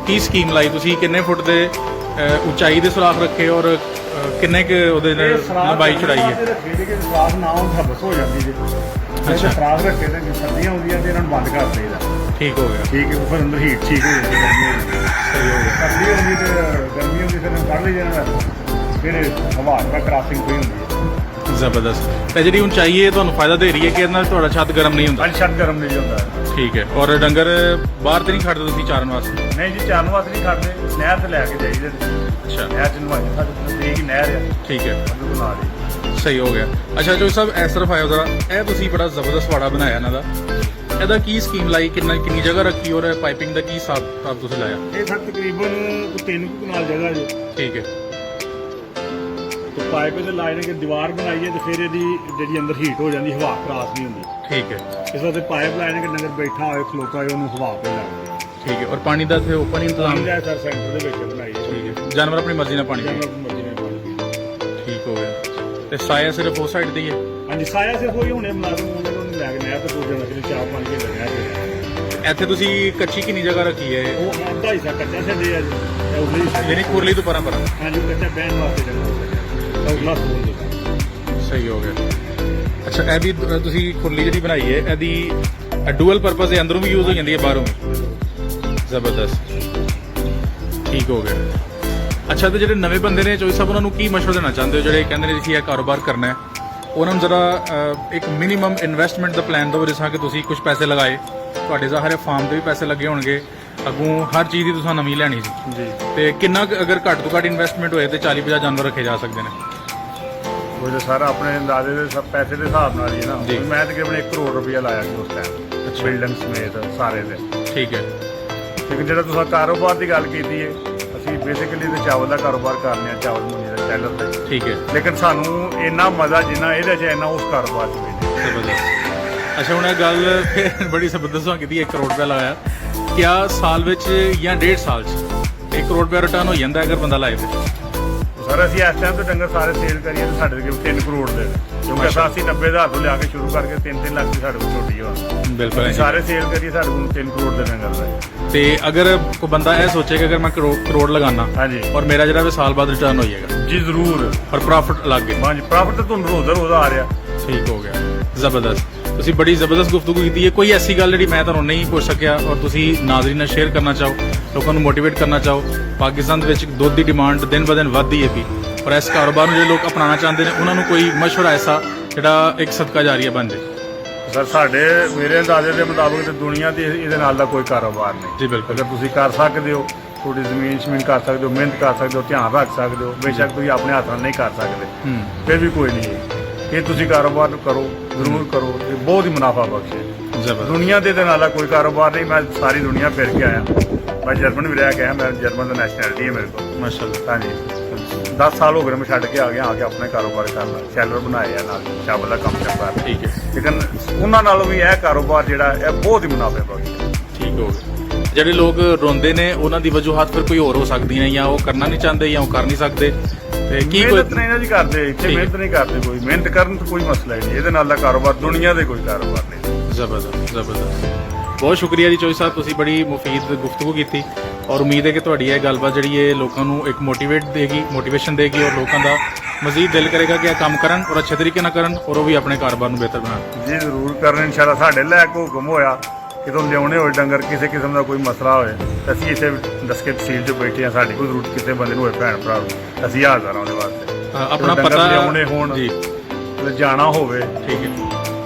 ਕੀ ਸਕੀਮ ਲਾਈ ਤੁਸੀਂ? ਕਿੰਨੇ ਫੁੱਟ ਦੇ ਉਚਾਈ ਦੇ ਸੁਰਾਖ ਰੱਖੇ ਔਰ ਕਿੰਨੇ ਕੁ ਉਹਦੇ ਨਾਲ ਲੰਬਾਈ ਚੜਾਈ ਹੈ? ਸਰਾਖ ਨਾ ਹੋਣ ਹਬਸ ਹੋ ਜਾਂਦੀ ਜੇ। ਅੱਛਾ। ਸਰਾਖ ਰੱਖੇ ਤੇ ਸਰਦੀਆਂ ਆਉਂਦੀਆਂ ਤੇ ਇਹਨਾਂ ਨੂੰ ਬੰਦ ਕਰ ਦੇਈਦਾ। ਠੀਕ ਹੋ ਗਿਆ। ਠੀਕ ਹੈ, ਫਿਰ ਅੰਦਰ ਹੀਟ ਠੀਕ ਹੋ ਜਾਂਦੀ, ਗਰਮੀ ਹੋ ਜਾਂਦੀ। ਸਹੀ ਹੋ ਗਿਆ। ਸਰਦੀ ਹੁੰਦੀ ਤੇ ਗਰਮੀ ਹੁੰਦੀ, ਫਿਰ ਕੱਢ ਲਈ ਜਾਣਾ। ਫਿਰ ਹਵਾ ਦਾ ਕ੍ਰਾਸਿੰਗ ਕੋਈ ਹੁੰਦੀ ਹੈ। ਜ਼ਬਰਦਸਤ। ਤੇ ਜਿਹੜੀ ਉਚਾਈ ਹੈ ਤੁਹਾਨੂੰ ਫਾਇਦਾ ਦੇ ਰਹੀ ਹੈ ਕਿ ਇਹਦੇ ਨਾਲ ਤੁਹਾਡਾ ਛੱਤ ਗਰਮ ਨਹੀਂ ਹੁੰਦਾ? ਅੱਜ ਛੱਤ ਗਰਮ ਨਹੀਂ ਹੁੰਦਾ। ਠੀਕ ਹੈ। ਔਰ ਡੰਗਰ ਬਾਹਰ ਤੇ ਨਹੀਂ ਖੜਦੇ ਤੁਸੀਂ ਚਾਰਨ ਵਾਸਤੇ? ਨਹੀਂ ਜੀ, ਚਾਰਨ ਵਾਸਤੇ ਨਹੀਂ ਖੜਦੇ, ਨਹਿਰ ਤੇ ਲੈ ਕੇ ਜਾਈਦੇ ਨੇ। ਅੱਛਾ, ਨਹਿਰ ਚ ਨਵਾਈ ਸਾਡੇ ਦੇਖ ਹੀ ਨਹਿਰ ਆ, ਠੀਕ ਹੈ, ਉਹਨੂੰ ਬਣਾ ਲਈ। ਸਹੀ ਹੋ ਗਿਆ। ਅੱਛਾ ਜੋ ਸਭ ਇਸ ਤਰਫ ਆਇਓ ਜ਼ਰਾ, ਇਹ ਤੁਸੀਂ ਬੜਾ ਜ਼ਬਰਦਸਤ ਵਾੜਾ ਬਣਾਇਆ ਇਹਨਾਂ ਦਾ, ਇਹਦਾ ਕੀ ਸਕੀਮ ਲਾਈ, ਕਿੰਨੀ ਜਗ੍ਹਾ ਰੱਖੀ ਔਰ ਪਾਈਪਿੰਗ ਦਾ ਕੀ ਹਿਸਾਬ ਤੁਸੀਂ ਲਾਇਆ? ਇਹ ਸਰ ਤਕਰੀਬਨ 3 ਕਨਾਲ ਜਗ੍ਹਾ ਜੀ। ਠੀਕ ਹੈ, ਤੇ ਪਾਈਪ ਇਹਦੇ ਲਾਏ ਨੇ ਕਿ ਦੀਵਾਰ ਬਣਾਈ ਹੈ ਤੇ ਫਿਰ ਇਹਦੀ ਜਿਹੜੀ ਅੰਦਰ ਹੀਟ ਹੋ ਜਾਂਦੀ, ਹਵਾ ਕ੍ਰਾਸ ਨਹੀਂ ਹੁੰਦੀ। ਠੀਕ ਹੈ, ਇਸ ਵਾਸਤੇ ਪਾਈਪ ਲਾਏ ਨੇ ਕਿ ਨਗਰ ਬੈਠਾ ਹੋਏ ਖਲੋਤਾ ਹੋਏ ਉਹਨੂੰ ਹਵਾ ਪੈ ਲੱਗਦੀ। ਠੀਕ ਹੈ। ਔਰ ਪਾਣੀ ਦਾ ਇੱਥੇ ਓਪਨ ਇੰਤਜ਼ਾਮ? ਪਾਣੀ ਦਾ ਸਰ ਸੈਂਟਰ ਦੇ ਵਿੱਚ ਬਣਾਈ ਹੈ। ਠੀਕ ਹੈ, ਜਾਨਵਰ ਆਪਣੀ ਮਰਜ਼ੀ ਨਾਲ ਪਾਣੀ ਪੀਂਦੇ? ਆਪਣੀ ਮਰਜ਼ੀ ਨਾਲ ਪਾਣੀ ਪੀਂਦੇ। ਠੀਕ ਹੋ ਗਿਆ। ਤੇ ਸਾਇਆ ਸਿਰਫ ਉਸ ਸਾਈਡ ਤੇ ਹੀ ਹੈ? ਹਾਂਜੀ, ਸਾਇਆ ਸਿਰਫ ਉਹੀ ਹੁਣੇ ਮੁਲਾਜ਼ਮ ਉਹਨਾਂ ਨੂੰ ਲੈ ਕੇ ਨਹਿਰ ਤੇ ਪੂਜਣ ਲੱਗੇ ਨੇ, ਚਾਹ ਪਾਣੀ ਕੇ ਲੱਗਿਆ ਜੀ। ਇੱਥੇ ਤੁਸੀਂ ਕੱਚੀ ਕਿੰਨੀ ਜਗ੍ਹਾ ਰੱਖੀ ਹੈ? ਉਹ ਅੱਧਾ ਹਿੱਸਾ ਕੱਚਾ ਛੱਡੇ ਆ ਜੀ, ਇਹ ਉਰਲੀ ਹਿੱਸਾ। ਯਾਨੀ ਕੁਰਲੀ ਤੋਂ ਪਰਾਂ? ਹਾਂਜੀ, ਉਹ ਕੱਚਾ ਬਹਿਣ ਵਾਸਤੇ ਜਗ੍ਹਾ ਉਰਲਾ ਸਕੂਲ ਦੇ। ਸਹੀ ਹੋ ਗਿਆ। ਅੱਛਾ, ਇਹ ਵੀ ਤੁਸੀਂ ਖੁਰਲੀ ਜਿਹੜੀ ਬਣਾਈ ਹੈ ਇਹਦੀ ਡੂਅਲ ਪਰਪਸ ਹੈ, ਅੰਦਰੋਂ ਵੀ ਯੂਜ਼ ਹੋ ਜਾਂਦੀ ਹੈ ਬਾਹਰੋਂ ਵੀ? ਜ਼ਬਰਦਸਤ, ਠੀਕ ਹੋ ਗਿਆ। ਅੱਛਾ, ਤੇ ਜਿਹੜੇ ਨਵੇਂ ਬੰਦੇ ਨੇ ਚੋਈ ਸਾਹਿਬ, ਉਹਨਾਂ ਨੂੰ ਕੀ ਮਸ਼ਵਰਾ ਦੇਣਾ ਚਾਹੁੰਦੇ ਹੋ ਜਿਹੜੇ ਕਹਿੰਦੇ ਨੇ ਜੀ ਇਹ ਕਾਰੋਬਾਰ ਕਰਨਾ ਹੈ? ਉਹਨਾਂ ਨੂੰ ਜ਼ਰਾ ਇੱਕ ਮਿਨੀਮਮ ਇਨਵੈਸਟਮੈਂਟ ਦਾ ਪਲਾਨ ਦਿਓ, ਜਿਸ ਤਰ੍ਹਾਂ ਕਿ ਤੁਸੀਂ ਕੁਝ ਪੈਸੇ ਲਗਾਏ, ਤੁਹਾਡੇ ਜ਼ਾਹਰ ਫਾਰਮ ਤੇ ਵੀ ਪੈਸੇ ਲੱਗੇ ਹੋਣਗੇ, ਅੱਗੋਂ ਹਰ ਚੀਜ਼ ਦੀ ਤੁਸੀਂ ਨਵੀਂ ਲੈਣੀ ਸੀ ਜੀ। ਤੇ ਕਿੰਨਾ ਅਗਰ ਘੱਟ ਤੋਂ ਘੱਟ ਇਨਵੈਸਟਮੈਂਟ ਹੋਏ ਤੇ 40-50 ਜਾਨਵਰ ਰੱਖੇ ਜਾ ਸਕਦੇ ਨੇ? ਉਹ ਜੋ ਸਾਰਾ ਆਪਣੇ ਅੰਦਾਜ਼ੇ ਦੇ ਸਭ ਪੈਸੇ ਦੇ ਹਿਸਾਬ ਨਾਲ ਹੀ ਹੈ ਜੀ। ਨਾ। ਮੈਂ ਤਕਰੀਬਨ 1 ਕਰੋੜ ਰੁਪਇਆ ਲਾਇਆ ਸੀ ਉਸ ਟਾਈਮ, ਅੱਛਾ। ਬਿਲਡਿੰਗ ਸਮੇਤ ਸਾਰੇ ਦੇ। ਠੀਕ ਹੈ, ਲੇਕਿਨ ਜਿਹੜਾ ਤੁਸੀਂ ਕਾਰੋਬਾਰ ਦੀ ਗੱਲ ਕੀਤੀ ਹੈ, ਅਸੀਂ ਬੇਸਿਕਲੀ ਤੇ ਚਾਵਲ ਦਾ ਕਾਰੋਬਾਰ ਕਰਨੇ ਆ, ਚਾਵਲ ਮੁੰਨੀ ਦਾ ਟੈਲਰ ਦਾ। ਠੀਕ ਹੈ, ਲੇਕਿਨ ਸਾਨੂੰ ਇੰਨਾ ਮਜ਼ਾ ਜਿੰਨਾ ਇਹਦੇ 'ਚ ਇੰਨਾ ਉਸ ਕਾਰੋਬਾਰ 'ਚ ਨਹੀਂ। ਜ਼ਬਰਦਸਤ। ਅੱਛਾ, ਹੁਣ ਇਹ ਗੱਲ ਫਿਰ ਬੜੀ ਜ਼ਬਰਦਸਤ ਕੀਤੀ, 1 ਕਰੋੜ ਰੁਪਇਆ ਲਗਾਇਆ, ਕਿਆ ਸਾਲ ਵਿੱਚ ਜਾਂ 1.5 ਸਾਲ 'ਚ 1 ਕਰੋੜ ਰੁਪਇਆ ਰਿਟਰਨ ਹੋ ਜਾਂਦਾ ਅਗਰ ਬੰਦਾ ਲਾਏ ਤੇ? ਸਰ ਅਸੀਂ ਇਸ ਟਾਈਮ ਤੇ ਡੰਗਰ ਸਾਰੇ ਸੇਲ ਕਰੀਏ ਤੇ ਸਾਡੇ ਕੋਲ 3 ਕਰੋੜ ਦੇ ਨੇ, ਕਿਉਂਕਿ ਅਸਾਂ 80-90 ਹਜ਼ਾਰ ਤੋਂ ਲਿਆ ਕੇ ਸ਼ੁਰੂ ਕਰਕੇ 3-3 ਲੱਖ ਦੀ ਸਾਡੇ ਕੋਲ ਛੋਟੀ ਹੋ। ਬਿਲਕੁਲ ਅਸੀਂ ਸਾਰੇ ਸੇਲ ਕਰੀਏ ਸਾਡੇ ਕੋਲ 3 ਕਰੋੜ ਦੇ ਡੰਗਰ ਦਾ। ਤੇ ਅਗਰ ਕੋਈ ਬੰਦਾ ਇਹ ਸੋਚੇ ਕਿ ਅਗਰ ਮੈਂ ਕਰੋੜ ਲਗਾਣਾ ਹਾਂਜੀ ਔਰ ਮੇਰਾ ਜਿਹੜਾ ਵੀ ਸਾਲ ਬਾਅਦ ਰਿਟਰਨ ਹੋ ਜਾਏਗਾ ਜੀ, ਜ਼ਰੂਰ। ਔਰ ਪ੍ਰੋਫਿਟ ਅਲੱਗ ਹੈ? ਹਾਂਜੀ, ਪ੍ਰੋਫਿਟ ਤਾਂ ਤੁਹਾਨੂੰ ਰੋਜ਼ ਆ ਰਿਹਾ। ਠੀਕ ਹੋ ਗਿਆ, ਜ਼ਬਰਦਸਤ। ਤੁਸੀਂ ਬੜੀ ਜ਼ਬਰਦਸਤ ਗੁਫ਼ਤਗੂ ਕੀਤੀ ਹੈ। ਕੋਈ ਐਸੀ ਗੱਲ ਜਿਹੜੀ ਮੈਂ ਤੁਹਾਨੂੰ ਨਹੀਂ ਪੁੱਛ ਸਕਿਆ ਔਰ ਤੁਸੀਂ ਨਾਜ਼ਰੀਨ ਨਾਲ ਸ਼ੇਅਰ ਕਰਨਾ ਚਾਹੋ, ਲੋਕਾਂ ਨੂੰ ਮੋਟੀਵੇਟ ਕਰਨਾ ਚਾਹੋ? ਪਾਕਿਸਤਾਨ ਦੇ ਵਿੱਚ ਦੁੱਧ ਦੀ ਡਿਮਾਂਡ ਦਿਨ ਬ ਦਿਨ ਵੱਧਦੀ ਹੈ ਵੀ, ਔਰ ਇਸ ਕਾਰੋਬਾਰ ਨੂੰ ਜਿਹੜੇ ਲੋਕ ਅਪਣਾਉਣਾ ਚਾਹੁੰਦੇ ਨੇ ਉਹਨਾਂ ਨੂੰ ਕੋਈ ਮਸ਼ਵਰਾ ਐਸਾ ਜਿਹੜਾ ਇੱਕ ਸਦਕਾ ਜਾਰੀਆ ਬਣ ਜਾਏ? ਸਰ ਮੇਰੇ ਅੰਦਾਜ਼ੇ ਦੇ ਮੁਤਾਬਕ ਤੇ ਦੁਨੀਆ ਤੇ ਇਹਦੇ ਨਾਲ ਦਾ ਕੋਈ ਕਾਰੋਬਾਰ ਨਹੀਂ ਜੀ ਬਿਲਕੁਲ। ਅਗਰ ਤੁਸੀਂ ਕਰ ਸਕਦੇ ਹੋ, ਥੋੜੀ ਜ਼ਮੀਨ ਕਰ ਸਕਦੇ ਹੋ, ਮਿਹਨਤ ਕਰ ਸਕਦੇ ਹੋ, ਧਿਆਨ ਰੱਖ ਸਕਦੇ ਹੋ, ਬੇਸ਼ੱਕ ਤੁਸੀਂ ਆਪਣੇ ਹੱਥ ਨਾਲ ਨਹੀਂ ਕਰ ਸਕਦੇ, ਫਿਰ ਵੀ ਕੋਈ ਨਹੀਂ ਹੈ। ਇਹ ਤੁਸੀਂ ਕਾਰੋਬਾਰ ਨੂੰ ਕਰੋ, ਜ਼ਰੂਰ ਕਰੋ, ਇਹ ਬਹੁਤ ਹੀ ਮੁਨਾਫਾ ਬਖਸ਼ ਹੈ। ਜ਼ਬਰਦਸਤ। ਦੁਨੀਆ ਦੇ ਨਾਲ ਦਾ ਕੋਈ ਕਾਰੋਬਾਰ ਨਹੀਂ। ਮੈਂ ਸਾਰੀ ਦੁਨੀਆ ਫਿਰ ਕੇ ਆਇਆ, ਮੈਂ ਜਰਮਨ ਵੀ ਰਹਿ ਕੇ ਆਇਆ, ਮੈਂ ਜਰਮਨ ਦਾ ਨੈਸ਼ਨੈਲਿਟੀ ਹੈ ਮੇਰੇ ਕੋਲ। ਮਾਸ਼ਾਅੱਲਾ। ਹਾਂਜੀ, 10 ਸਾਲ ਹੋ ਗਏ ਮੈਂ ਛੱਡ ਕੇ ਆ ਗਿਆ ਆਪਣੇ ਕਾਰੋਬਾਰ ਕਰਨਾ, ਸ਼ੈਲਰ ਬਣਾਏ ਆ, ਨਾਲ ਚਾਵਲ ਦਾ ਕੰਮ ਚੱਲਦਾ। ਠੀਕ ਹੈ, ਲੇਕਿਨ ਉਹਨਾਂ ਨਾਲੋਂ ਵੀ ਇਹ ਕਾਰੋਬਾਰ ਜਿਹੜਾ ਇਹ ਬਹੁਤ ਹੀ ਮੁਨਾਫੇ ਬਖਸ਼ ਹੈ। ਠੀਕ ਹੋ ਗਿਆ। ਜਿਹੜੇ ਲੋਕ ਰੋਂਦੇ ਨੇ ਉਹਨਾਂ ਦੀ ਵਜੂਹਾਤ ਫਿਰ ਕੋਈ ਹੋਰ ਹੋ ਸਕਦੀਆਂ, ਜਾਂ ਉਹ ਕਰਨਾ ਨਹੀਂ ਚਾਹੁੰਦੇ ਜਾਂ ਉਹ ਕਰ ਨਹੀਂ ਸਕਦੇ, ਤੇ ਕੀ ਕੋਈ ਮਿਹਨਤ ਨਹੀਂ ਨਾ ਜੀ ਕਰਦੇ ਇੱਥੇ, ਮਿਹਨਤ ਨਹੀਂ ਕਰਦੇ ਕੋਈ, ਮਿਹਨਤ ਕਰਨ ਤਾਂ ਕੋਈ ਮਸਲਾ ਹੀ ਨਹੀਂ। ਇਹਦੇ ਨਾਲ ਦਾ ਕਾਰੋਬਾਰ ਦੁਨੀਆ ਦੇ ਕੋਈ ਕਾਰੋਬਾਰ ਨਹੀਂ। ਜ਼ਬਰਦਸਤ, ਜ਼ਬਰਦਸਤ। ਬਹੁਤ ਸ਼ੁਕਰੀਆ ਜੀ ਚੋਈ ਸਾਹਿਬ, ਤੁਸੀਂ ਬੜੀ ਮੁਫੀਦ ਗੁਫ਼ਤਗੂ ਕੀਤੀ ਔਰ ਉਮੀਦ ਹੈ ਕਿ ਤੁਹਾਡੀ ਇਹ ਗੱਲਬਾਤ ਜਿਹੜੀ ਹੈ ਲੋਕਾਂ ਨੂੰ ਇੱਕ ਮੋਟੀਵੇਸ਼ਨ ਦੇਗੀ ਔਰ ਲੋਕਾਂ ਦਾ ਮਜ਼ੀਦ ਦਿਲ ਕਰੇਗਾ ਕਿ ਇਹ ਕੰਮ ਕਰਨ ਔਰ ਅੱਛੇ ਤਰੀਕੇ ਨਾਲ ਕਰਨ ਔਰ ਉਹ ਵੀ ਆਪਣੇ ਕਾਰੋਬਾਰ ਨੂੰ ਬਿਹਤਰ ਬਣਾਉਣ। ਜੀ ਜ਼ਰੂਰ ਕਰਨ ਇਨਸ਼ਾਅੱਲਾ। ਸਾਡੇ ਲੈ ਕੇ ਹੁਕਮ ਹੋਇਆ ਕਿਤੋਂ ਲਿਆਉਣੇ ਹੋਏ ਡੰਗਰ, ਕਿਸੇ ਕਿਸਮ ਦਾ ਕੋਈ ਮਸਲਾ ਹੋਏ ਤਾਂ ਅਸੀਂ ਇੱਥੇ ਦਸਕੇ ਤਹਿਸੀਲ 'ਚ ਬੈਠੇ ਹਾਂ। ਸਾਡੀ ਕੋਈ ਜ਼ਰੂਰਤ ਕਿਸੇ ਬੰਦੇ ਨੂੰ ਹੋਏ, ਭੈਣ ਭਰਾ ਨੂੰ, ਅਸੀਂ ਹਾਜ਼ਰ ਹਾਂ ਉਹਦੇ ਵਾਸਤੇ। ਆਪਣਾ ਡੰਗਰ ਪਤਾ ਲਿਆਉਣੇ ਹੋਣ ਜੀ, ਜਾਣਾ ਹੋਵੇ, ਠੀਕ ਹੈ,